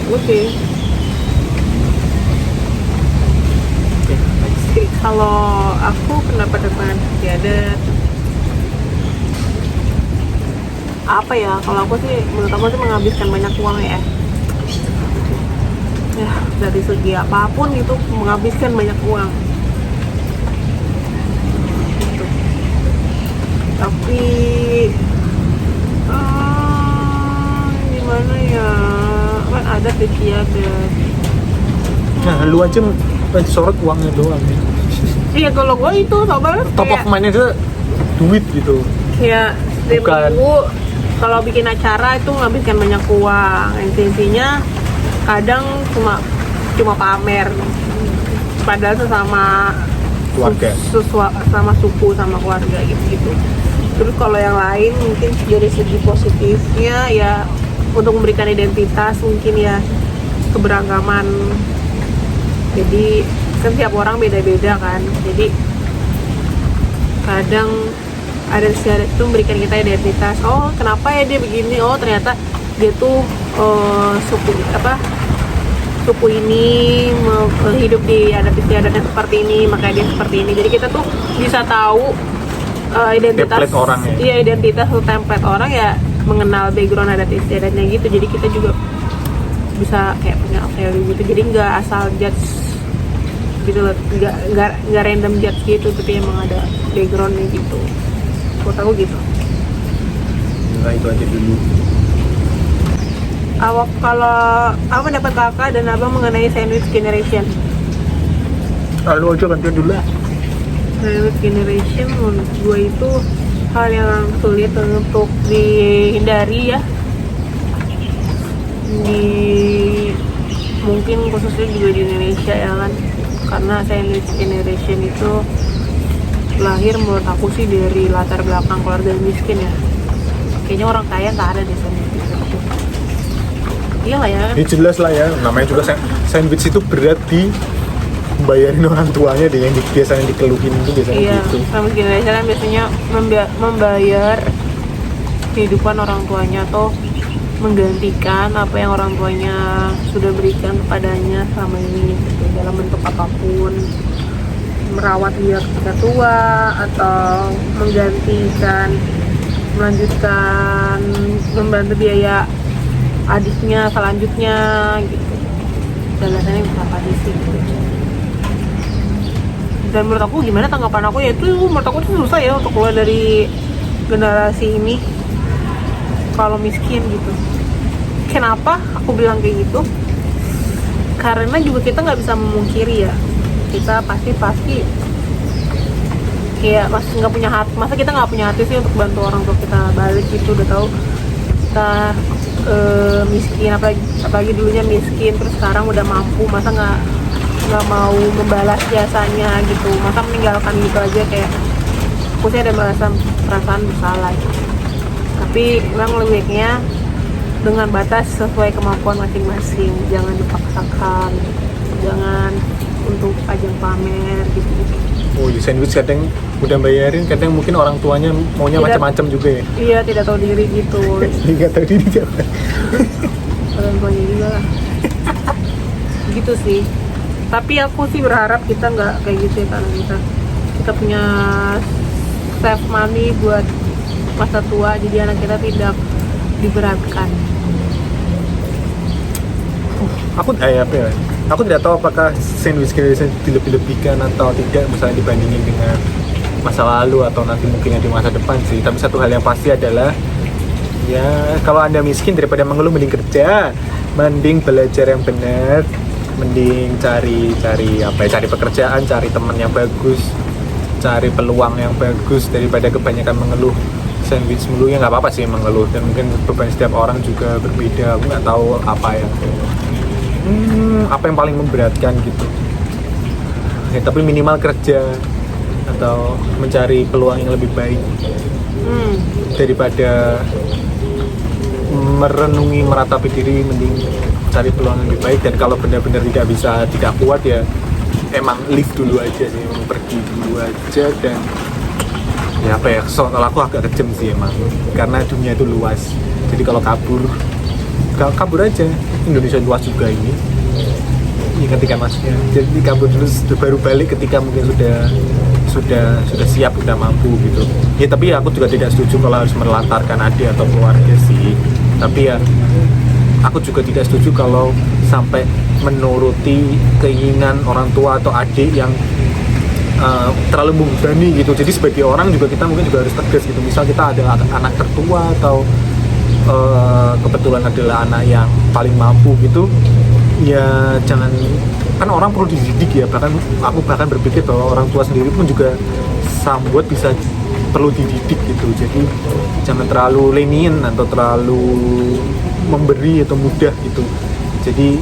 Oke. Kalau aku pendapat tentang istiadat apa ya? Kalau aku sih, menurut aku sih menghabiskan banyak uang ya. Ya dari segi apapun itu menghabiskan banyak uang. Gitu. Tapi gimana ya? Kan ada istiadat. Nah, lu aja sorot uangnya doang ya. Iya, kalau gue itu soalnya Top of mind aja duit gitu. Kayak setiap minggu kalau bikin acara itu nghabiskan banyak uang. Intinya kadang cuma pamer, padahal sesama keluarga, sama suku, sama keluarga gitu. Terus kalau yang lain mungkin dari segi positifnya ya untuk memberikan identitas, mungkin ya keberagaman. Jadi kan tiap orang beda-beda kan, jadi kadang ada istiadat itu memberikan kita identitas. Oh, kenapa ya dia begini? Oh, ternyata dia tuh suku ini hidup di adat istiadatnya seperti ini, makanya dia seperti ini. Jadi kita tuh bisa tahu identitas orang ya. Iya, identitas atau template orang ya, mengenal background adat istiadatnya gitu. Jadi kita juga bisa kayak punya value gitu. Jadi nggak asal judge gitu loh, nggak random judge gitu, tapi emang ada backgroundnya gitu. Menurut aku gitu. Nah, itu aja dulu. Kalau apa pendapat kakak dan abang mengenai sandwich generation? Lalu aja gantian dulu lah. Sandwich generation menurut gue itu hal yang sulit untuk dihindari ya. di mungkin khususnya juga di Indonesia ya kan, karena sandwich generation itu lahir menurut aku sih dari latar belakang keluarga miskin ya. Kayaknya orang kaya nggak ada di sandwich itu. Iya lah ya. Ini jelas lah ya, namanya juga sandwich itu berat di bayarin orang tuanya deh, yang biasanya dikeluhin itu biasanya Iya, gitu. sandwich generation kan biasanya membayar kehidupan orang tuanya atau menggantikan apa yang orang tuanya sudah berikan kepadanya selama ini gitu, dalam bentuk apapun, merawat dia ketika tua atau menggantikan, melanjutkan, membantu biaya adiknya selanjutnya gitu. Jelasannya bisa apa sih gitu. Dan menurut aku gimana tanggapan aku ya itu, menurut aku tuh susah ya untuk keluar dari generasi ini kalau miskin gitu. Kenapa aku bilang kayak gitu? Karena juga kita nggak bisa memungkiri ya, kita pasti kayak masih nggak punya hati. Masa kita nggak punya hati sih untuk bantu orang tua kita balik gitu? Udah tahu kita miskin, apalagi dulunya miskin, terus sekarang udah mampu, masa nggak mau membalas jasanya gitu? Masa meninggalkan gitu aja? Kayak aku sih ada perasaan bersalah gitu. Tapi memang lebih baiknya dengan batas sesuai kemampuan masing-masing, jangan dipaksakan, jangan untuk ajang pamer gitu. Oh, di sandwich kadang udah bayarin, kadang mungkin orang tuanya maunya macam-macam juga ya. Iya, tidak tahu diri gitu. Nggak tahu diri siapa. Orang tuanya juga lah. Gitu sih. Tapi aku sih berharap kita nggak kayak gitu ya, karena kita punya save money buat masa tua, jadi anak kita tidak diberatkan. Aku aku tidak tahu apakah sandwich generation dilebih-lebihkan atau tidak, misalnya dibandingin dengan masa lalu atau nanti mungkin di masa depan sih. Tapi satu hal yang pasti adalah ya, kalau Anda miskin, daripada mengeluh mending kerja, mending belajar yang benar, mending cari pekerjaan, cari teman yang bagus, cari peluang yang bagus, daripada kebanyakan mengeluh sandwich mulu. Ya nggak apa-apa sih mengeluh, dan mungkin beban setiap orang juga berbeda. Aku nggak tahu apa yang paling memberatkan gitu ya, tapi minimal kerja atau mencari peluang yang lebih baik daripada meratapi diri, mending cari peluang yang lebih baik. Dan kalau benar-benar tidak kuat ya emang leave dulu aja sih, emang pergi dulu aja. Dan ya kalau aku agak kejam sih emang, karena dunia itu luas, jadi kalau kabur aja. Indonesia luas juga ini ya, ketika masnya jadi kabur dulu, baru balik ketika mungkin sudah siap, sudah mampu gitu ya. Tapi aku juga tidak setuju kalau harus menelantarkan adik atau keluarga sih. Tapi ya aku juga tidak setuju kalau sampai menuruti keinginan orang tua atau adik yang terlalu membebani gitu. Jadi sebagai orang juga kita mungkin juga harus tegas gitu. Misal kita ada anak tertua atau kebetulan adalah anak yang paling mampu gitu, ya jangan, kan orang perlu dididik ya. Aku bahkan berpikir bahwa orang tua sendiri pun juga somewhat bisa perlu dididik gitu. Jadi jangan terlalu lenient atau terlalu memberi atau mudah gitu. Jadi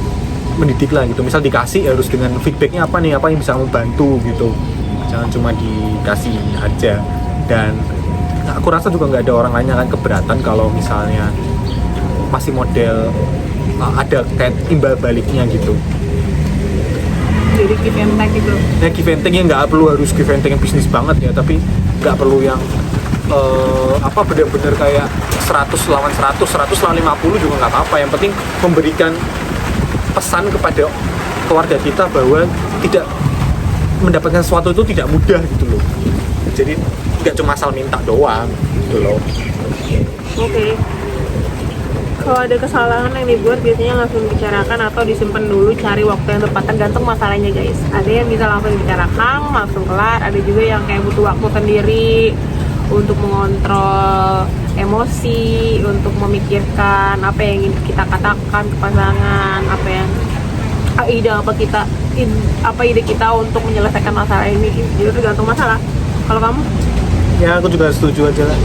mendidik lah gitu. Misal dikasih harus dengan feedbacknya apa nih, apa yang bisa membantu gitu, jangan cuma dikasih aja. Dan aku rasa juga nggak ada orang lain yang akan keberatan kalau misalnya masih model ada kayak imbal baliknya gitu. Jadi give and take gitu. Ya give and take, ya nggak perlu harus give and take yang bisnis banget ya, tapi nggak perlu yang bener-bener kayak 100 lawan 100 lawan 50 juga nggak apa-apa. Yang penting memberikan pesan kepada keluarga kita bahwa tidak mendapatkan sesuatu itu tidak mudah gitu loh. Jadi nggak cuma asal minta doang gitu loh. Oke. Kalau ada kesalahan yang dibuat biasanya langsung dibicarakan atau disimpan dulu, cari waktu yang tepat, tergantung masalahnya guys. Ada yang bisa langsung dibicarakan, langsung kelar. Ada juga yang kayak butuh waktu sendiri untuk mengontrol emosi, untuk memikirkan apa yang ingin kita katakan ke pasangan, ide kita untuk menyelesaikan masalah ini. Jadi tergantung masalah. Kalau kamu? Ya aku juga setuju aja lah.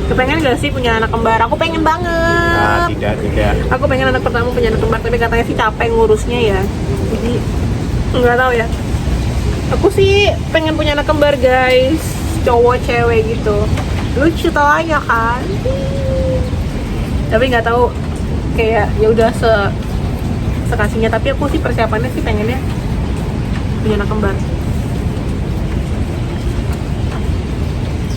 Kepengen gak sih punya anak kembar? Aku pengen banget. Tidak. Aku pengen anak pertama punya anak kembar, tapi katanya sih capek ngurusnya ya. Jadi nggak tahu ya. Aku sih pengen punya anak kembar guys, cowok cewek gitu. Lucu tawanya kan. Tapi nggak tahu kayak ya udah sekasihnya. Tapi aku sih persiapannya sih pengennya punya anak kembar.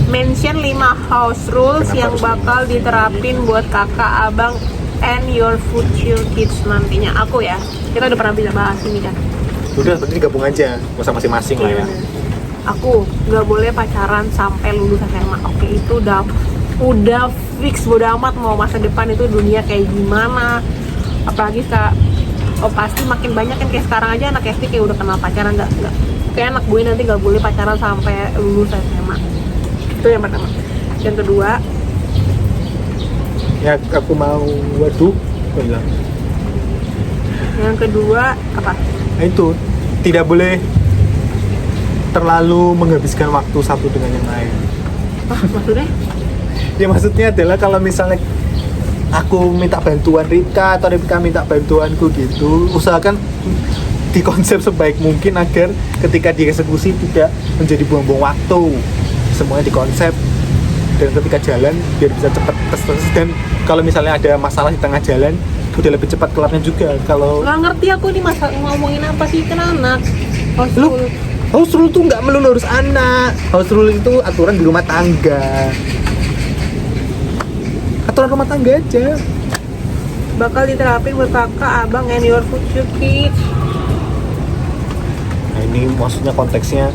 Mention 5 house rules Kenapa yang harus bakal diterapin buat kakak, abang, and your future kids nantinya. Aku ya, kita udah pernah bisa bahas ini kan. Udah, berarti gabung aja, nggak usah masing-masing lah ya. Aku nggak boleh pacaran sampai lulus SMA. Oke, itu udah fix, bodo amat mau masa depan itu dunia kayak gimana. Apalagi pasti makin banyak kan, kayak sekarang aja anak SD kayak udah kenal pacaran. Nggak kayak anak gue nanti nggak boleh pacaran sampai lulus SMA. Itu yang pertama. Yang kedua, Ya aku mau, waduh, kok hilang. yang kedua apa? Nah itu, tidak boleh terlalu menghabiskan waktu satu dengan yang lain. Maksudnya? Ya maksudnya adalah kalau misalnya aku minta bantuan Rika atau Rika minta bantuanku gitu, usahakan dikonsep sebaik mungkin agar ketika dieksekusi tidak menjadi buang-buang waktu. Semuanya dikonsep, dan ketika jalan biar bisa cepat tes. Dan kalau misalnya ada masalah di tengah jalan udah lebih cepat kelarnya juga. Kalau Nggak ngerti aku ini masa ngomongin apa sih kan anak. lu house rule tuh nggak melulu harus anak. House rule itu aturan di rumah tangga, aturan rumah tangga aja. bakal diterapin buat kakak, abang, and your future kids. Nah ini maksudnya konteksnya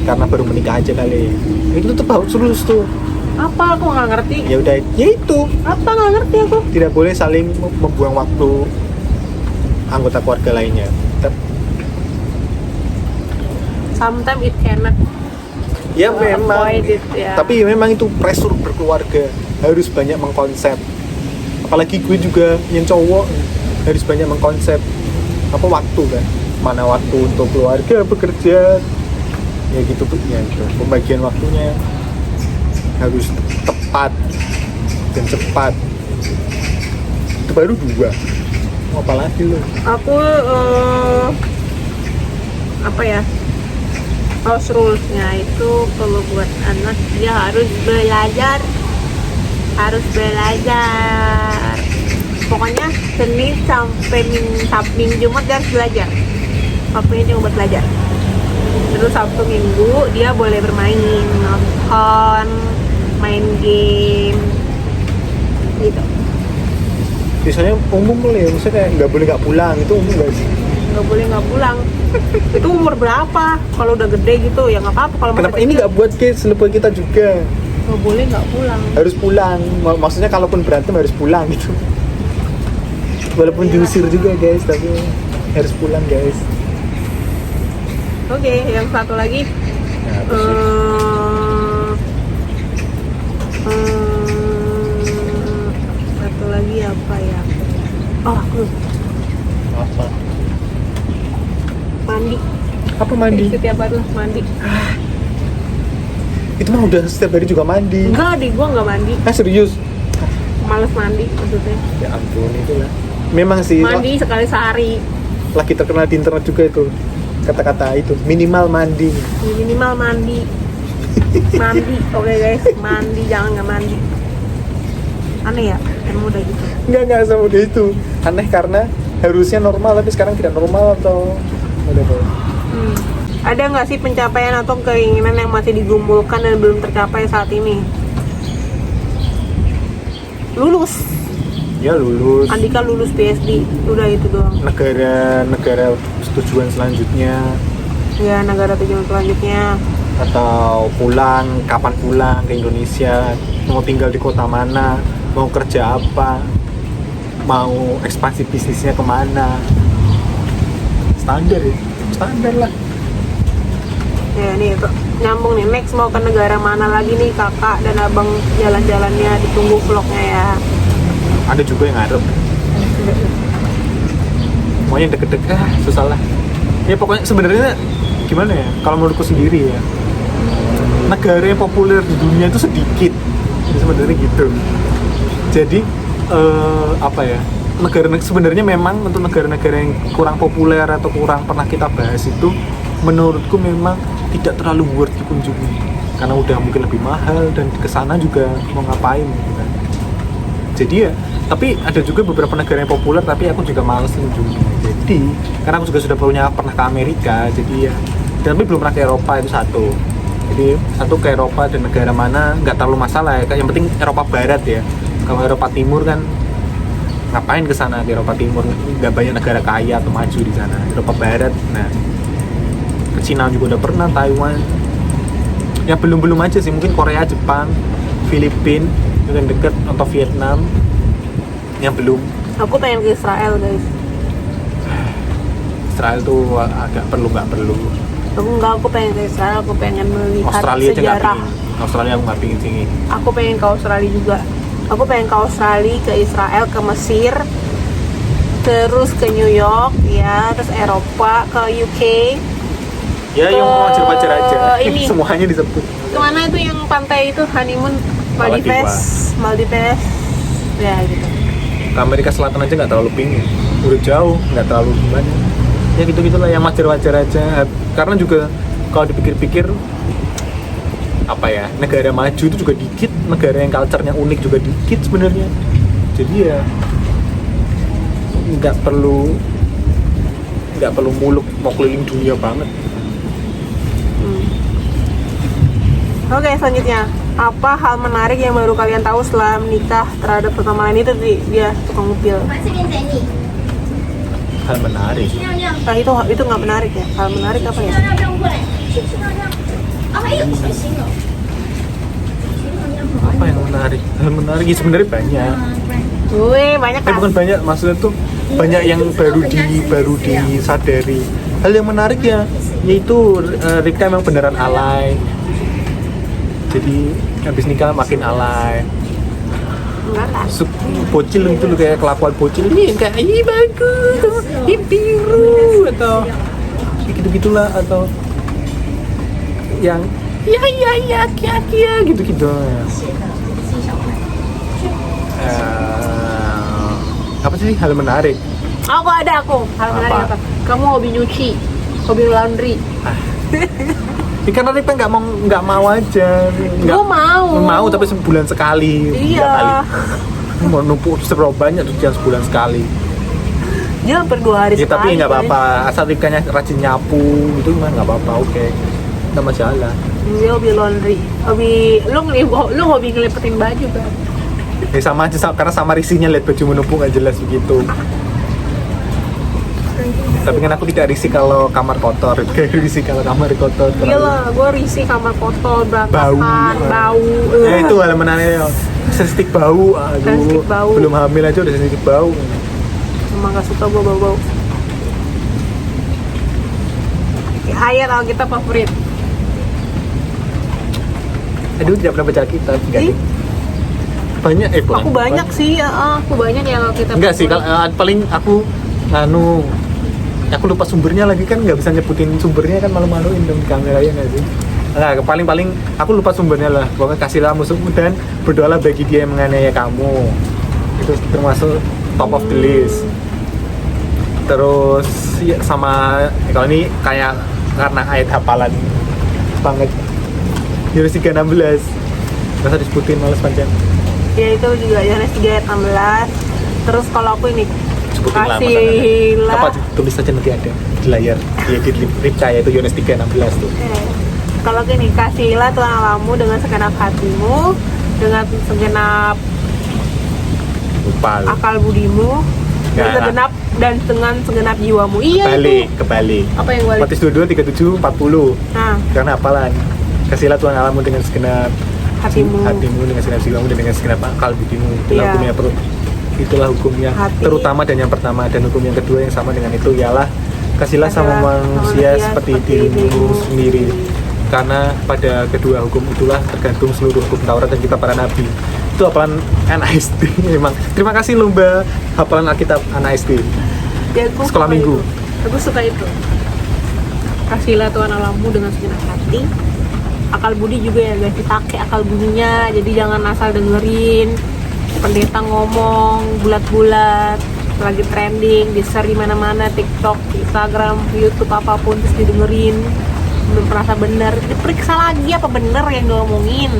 karena baru menikah aja kali. Itu tuh house rules tuh. Apa? Aku nggak ngerti. Ya udah, ya itu Apa nggak ngerti aku? tidak boleh saling membuang waktu anggota keluarga lainnya. Sometimes it cannot. Ya memang, avoid it, ya. tapi memang itu pressure berkeluarga, harus banyak mengkonsep. Apalagi gue juga yang cowok harus banyak mengkonsep apa waktu kan, mana waktu untuk keluarga, bekerja, ya gitu tuh ya. Pembagian waktunya harus tepat dan cepat. Itu baru 2. Mau apa lagi lo? Aku apa ya? House rules-nya itu kalau buat anak dia harus belajar. Pokoknya Senin sampai Sabtu Jumat dia harus belajar. Waktunya cuma buat belajar. Terus Sabtu Minggu dia boleh bermain, nonton, main game gitu. Biasanya umum boleh ya, misalnya kayak nggak boleh nggak pulang, itu umum nggak sih? Nggak boleh nggak pulang. Itu umur berapa? Kalau udah gede gitu ya nggak apa-apa. Kalau Kenapa masih ini kecil, nggak buat ke selepas kita juga nggak boleh nggak pulang. harus pulang? Maksudnya kalaupun berantem harus pulang gitu. Walaupun diusir juga guys, tapi harus pulang guys. Oke, yang satu lagi Nah, apa sih? satu lagi apa ya? Oh, aku Apa? mandi. Apa mandi? Setiap hari lah mandi. Itu mah udah setiap hari juga mandi. Enggak, di gua nggak mandi. Ah serius? Males mandi maksudnya. Ya ampun itulah. Memang sih Mandi sekali sehari. lagi terkenal di internet juga itu kata-kata itu, minimal mandi. Minimal mandi. Mandi, oke guys, mandi, jangan nggak mandi. Aneh ya, emang udah gitu. Enggak semudah itu. Aneh karena harusnya normal tapi sekarang tidak normal atau ada apa? Ada nggak sih pencapaian atau keinginan yang masih digumulkan dan belum tercapai saat ini? Lulus. Ya lulus. Andika lulus PSD, udah itu doang. Negara tujuan selanjutnya Ya, negara tujuan selanjutnya. atau pulang, kapan pulang ke Indonesia, mau tinggal di kota mana, mau kerja apa, mau ekspansi bisnisnya kemana. Standar ya, standar lah. Ya nih nyambung nih, next mau ke negara mana lagi nih kakak dan abang jalan-jalannya, ditunggu vlognya ya. Ada juga yang ngarep mau yang deket-deket, susah lah ya. Pokoknya sebenarnya gimana ya, kalau menurutku sendiri ya, negara yang populer di dunia itu sedikit. Jadi sebenarnya gitu. Jadi apa ya? Negara sebenarnya memang untuk negara-negara yang kurang populer atau kurang pernah kita bahas itu menurutku memang tidak terlalu worth dikunjungi karena udah mungkin lebih mahal dan kesana juga mau ngapain gitu kan. Jadi ya, tapi ada juga beberapa negara yang populer tapi aku juga males kunjungi. Jadi karena aku juga sudah pernah ke Amerika, jadi ya tapi belum pernah ke Eropa, itu satu. Jadi satu ke Eropa dan negara mana nggak terlalu masalah ya, yang penting Eropa Barat ya. Kalau Eropa Timur kan ngapain ke sana, di Eropa Timur nggak banyak negara kaya atau maju di sana. Eropa Barat, nah ke Cina juga udah pernah, Taiwan. Ya belum aja sih, mungkin Korea, Jepang, Filipina yang deket, atau Vietnam yang belum. Aku pengen ke Israel guys. Israel tuh agak nggak perlu. Aku pengen ke Israel, aku pengen melihat Australia aja nggak sejarah. pingin. Australia aku nggak pingin sini. Aku pengen ke Australia juga. Aku pengen ke Australia, ke Israel, ke Mesir, terus ke New York, ya, terus Eropa, ke UK. Ya yang wajar-wajar aja. Ini. Semuanya disebut. Kemana itu yang pantai itu honeymoon? Maldives. Ya gitu. Ke Amerika Selatan aja nggak terlalu pingin. Udah jauh, nggak terlalu gimana. Ya gitu-gitulah yang wajar-wajar aja. Karena juga kalau dipikir-pikir apa ya, negara maju itu juga dikit, negara yang culture-nya unik juga dikit sebenarnya. Jadi ya nggak perlu muluk mau keliling dunia banget. Oke, selanjutnya apa hal menarik yang baru kalian tahu setelah menikah terhadap pertama kali itu dia tukang mobil? Hal menarik. Nah, itu nggak menarik ya? Hal menarik apa ya? Apa yang menarik? Hal menarik ya sebenarnya banyak. Banyak kan? Bukan banyak, maksudnya tuh banyak yang baru disadari. Hal yang menarik ya, yaitu Rika emang beneran alay. Jadi habis nikah makin alay. Enggak lah. Bocil itu loh, kayak kelakuan bocil ini kayak ini bagus, atau ini biru, atau gitu-gitulah, atau yang ya gitu-gitu. Apa sih hal menarik? Aku ada hal menarik apa? Kamu hobi nyuci, hobi laundry. Ya, karena Rika nggak mau aja. Gue mau tapi sebulan sekali. Iya. Mau numpuk seberapa banyak tuh sebulan sekali. Dia hampir 2 hari Ya sekali. tapi nggak apa-apa, asal Rikanya rajin nyapu gitu mah nggak apa-apa, oke. Nggak masalah. Dia hobi laundry. Lu hobi ngelipetin baju kan? Ya sama aja, karena sama risihnya lihat baju menumpuk nggak jelas begitu. Tapi kan aku tidak risih kalau kamar kotor, kayak risih kalau kamar kotor. Gila, gue risih kamar kotor, berantakan, bau. Ya itu hal menarik. Sensitif bau, aduh. Sensitif bau. Belum hamil aja udah sensitif bau. Emang gak suka gue bau-bau. Ayat Alkitab favorit. Aduh, tidak pernah baca kitab, enggak Ih. deh. Banyak, bukan. Aku banyak sih, aku banyak yang Alkitab Enggak sih, favorit. paling aku aku lupa sumbernya lagi, kan nggak bisa nyebutin sumbernya, kan malu-maluin dong kameranya nggak sih. Nah, paling aku lupa sumbernya lah. Pokoknya kasihlah musuhmu dan berdoalah bagi dia yang menganiaya kamu. Itu termasuk top of the list. Terus ya, sama kalau ini kayak karena ayat hafalan banget. Yohanes 3:16. Nggak usah disebutin, males panjang. Ya itu juga Yohanes 3 ayat 16. Terus kalau aku ini Sebutin lah, kasihlah. apa tulis aja nanti ada di layar. Di edit Ripka ya, itu Yohanes 3:16 tuh. Kalau gini, kasihilah Tuhan Allahmu dengan segenap hatimu, dengan segenap Lupa lu. akal budimu, Nggak. dan dengan segenap jiwamu. Iya Kebalik. Apa yang balik? Matius 22, 37, 40. Nah, Karena apalan? Kasihlah Tuhan Allahmu dengan segenap hatimu. dengan segenap jiwamu, dan dengan segenap akal budimu. Iya. Itulah hukum yang Hati. terutama dan yang pertama, dan hukum yang kedua yang sama dengan itu ialah kasihlah sama manusia seperti dirimu sendiri. Karena pada kedua hukum itulah tergantung seluruh hukum Taurat dan kitab para nabi. Itu hafalan anak SD memang. Terima kasih lomba hafalan Alkitab anak SD. Ya, aku Sekolah suka minggu. itu. Aku suka itu. Kasihilah Tuhan Allahmu dengan segenap hati, akal budi juga ya guys, dipakai akal budinya, jadi jangan asal dengerin pendeta ngomong bulat-bulat lagi trending, di-share di mana-mana, TikTok, Instagram, YouTube, apapun, terus didengerin, belum merasa benar, diperiksa lagi apa bener yang ngomongin.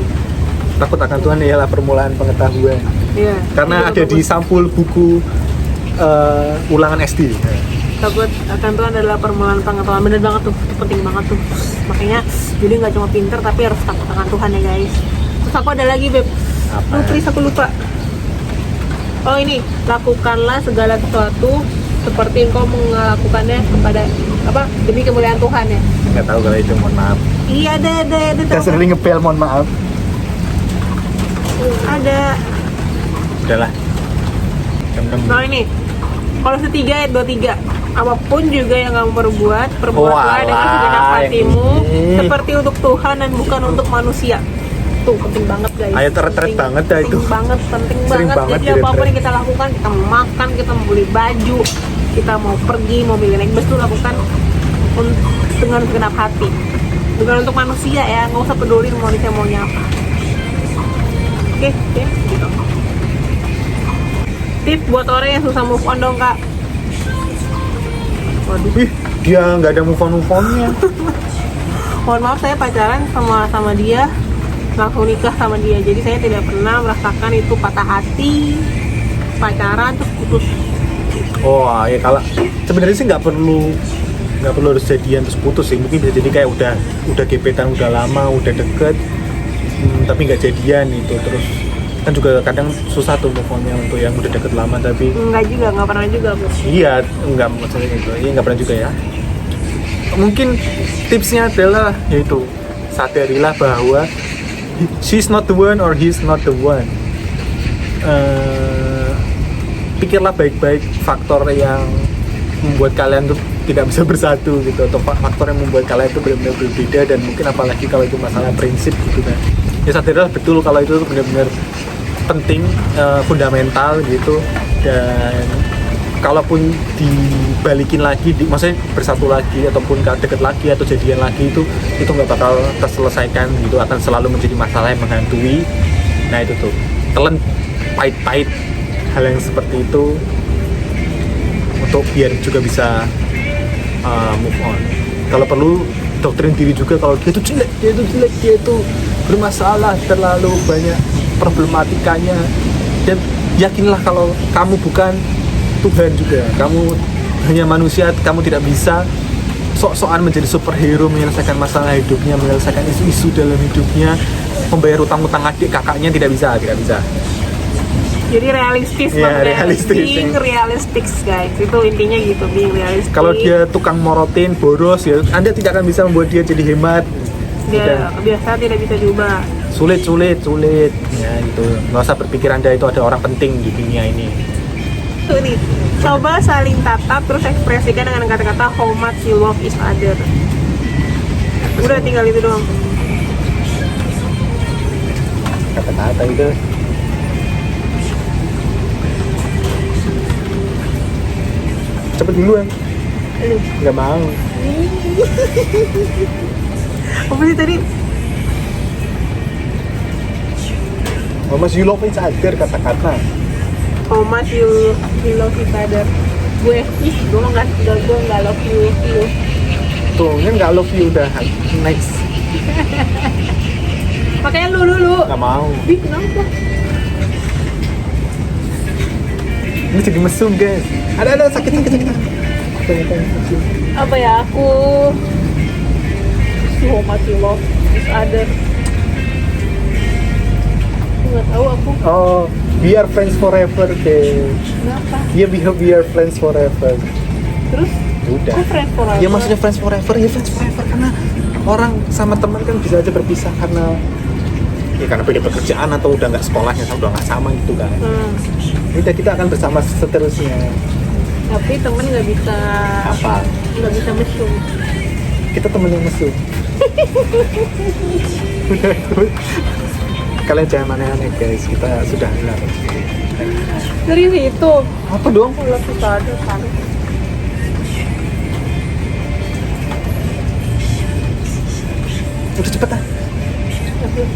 Takut akan Tuhan ialah permulaan pengetahuan. Iya. Karena Itu ada di sampul buku ulangan SD. takut akan Tuhan adalah permulaan pengetahuan, bener banget tuh, itu penting banget tuh. Makanya jadi nggak cuma pinter tapi harus takut akan Tuhan ya guys. Terus aku ada lagi beb, Apa? please aku lupa. Oh ini, lakukanlah segala sesuatu seperti engkau melakukannya kepada apa, demi kemuliaan Tuhan ya. Nggak tahu kalau itu, mohon maaf. Iya ada Kita sering ngepel, mohon maaf. ada. Udahlah. Jam 6. Nah ini, kalau 3 ayat 23, apapun juga yang kamu perbuatlah dengan segenap Walah, hatimu ini. seperti untuk Tuhan dan bukan untuk manusia. Tuh penting banget guys. Ayat retret Penting- banget dah itu. Penting banget, penting Sering banget. banget Jadi di apapun retret. yang kita lakukan, kita mau makan, kita mau beli baju, kita mau pergi, mau beli naik bus tuh lakukan dengan segenap hati. Bukan untuk manusia ya, nggak usah peduli manusia maunya apa. Oke, gitu. Tip buat orang yang susah move on dong kak. Waduh. Ih, dia nggak ada move on-nya. Mohon maaf saya pacaran sama dia, langsung nikah sama dia, jadi saya tidak pernah merasakan itu patah hati, pacaran terus putus. Oh ya, kalau sebenarnya sih nggak perlu harus jadian terus putus sih. Mungkin bisa jadi kayak udah gebetan udah lama, udah deket, tapi nggak jadian itu. Terus kan juga kadang susah tuh move on-nya untuk yang udah deket lama tapi Enggak juga, nggak pernah juga Bu. iya, nggak maksudnya itu. Iya, nggak pernah juga ya. Mungkin tipsnya adalah yaitu sadarilah bahwa she's not the one or he's not the one. Pikirlah baik-baik faktor yang membuat kalian tuh tidak bisa bersatu gitu, atau faktor yang membuat kalian itu benar-benar berbeda, dan mungkin apalagi kalau itu masalah prinsip gitu kan. Ya sadarilah betul kalau itu benar-benar penting, fundamental gitu, dan kalaupun dibalikin lagi, maksudnya bersatu lagi ataupun deket lagi atau jadian lagi, itu nggak bakal terselesaikan gitu, akan selalu menjadi masalah yang menghantui. Nah itu tuh, telan pahit-pahit hal yang seperti itu untuk biar juga bisa move on. Kalau perlu doktrin diri juga, kalau dia itu jelek, dia itu bermasalah, terlalu banyak problematikanya, dan yakinlah kalau kamu bukan Tuhan juga, kamu hanya manusia, kamu tidak bisa sok-sokan menjadi superhero menyelesaikan masalah hidupnya, menyelesaikan isu-isu dalam hidupnya, membayar utang-utang adik kakaknya, tidak bisa. Jadi realistis Iya, banget, realistis. being realistic guys, itu intinya gitu, being realistic. Kalau dia tukang morotin, boros, ya Anda tidak akan bisa membuat dia jadi hemat. dia biasa tidak bisa diubah. Sulit ya gitu. Nggak usah berpikir Anda itu ada orang penting di dunia ini. Tuh nih, coba saling tatap terus ekspresikan dengan kata-kata how much you love each other. Udah tinggal itu doang. Kata-kata itu cepet duluan, nggak mau. Apa sih tadi? How much you love each other, kata-kata. How much you love each other. Gue nggak love you. Tuh kan nggak love you udah next. Makanya lu Nggak mau. Ih, kenapa? Ini jadi mesum guys. Ada sakitin. Apa ya, aku how much you love each other. Aku nggak tahu aku Oh, we are friends forever deh. kenapa. Iya, we are friends forever. Terus Udah. aku friend forever. Ya maksudnya friends forever, ya friends forever karena orang sama teman kan bisa aja berpisah karena beda pekerjaan atau udah nggak sekolahnya, udah nggak sama gitu kan. Udah, kita akan bersama seterusnya. Tapi temen nggak bisa Apa? nggak bisa mesum. Kita temen yang mesum. Udah itu. Kalian jangan aneh-aneh guys, kita sudah benar. Serius itu. Apa dong? Aku love each other kan. Udah cepet ah. tuh.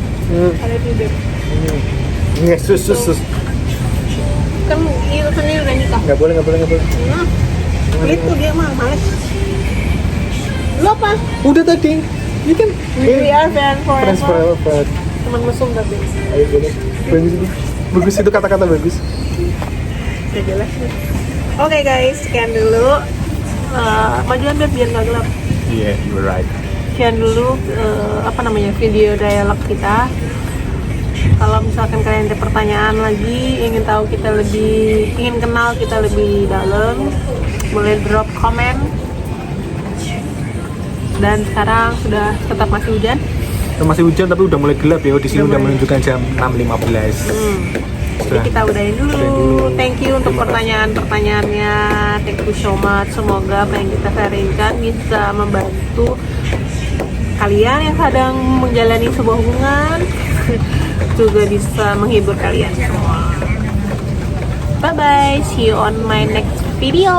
Ada tidur. Nggak, sus. Kan itu sendiri udah nikah. Nggak boleh. Itu dia mah males. Lo apa? Udah tadi. Ini kan We are friends friends forever. forever. Teman mesum tapi. Ayo boleh. Bagus itu kata-kata bagus. Udah jelas nih. Oke guys, sekian dulu. Majuan biar nggak gelap. Yeah, you're right. Sekian dulu video dialog kita. Kalau misalkan kalian ada pertanyaan lagi, ingin tahu kita ingin kenal kita lebih dalam, boleh drop komen. Dan sekarang sudah tetap masih hujan. Masih hujan tapi udah mulai gelap ya. Di sini udah menunjukkan jam 6.15. Jadi kita udahin dulu. Thank you untuk pertanyaan-pertanyaannya. Thank you so much. Semoga apa yang kita sharingkan bisa membantu kalian yang sedang menjalani sebuah hubungan, juga bisa menghibur kalian semua. Bye bye. See you on my next video.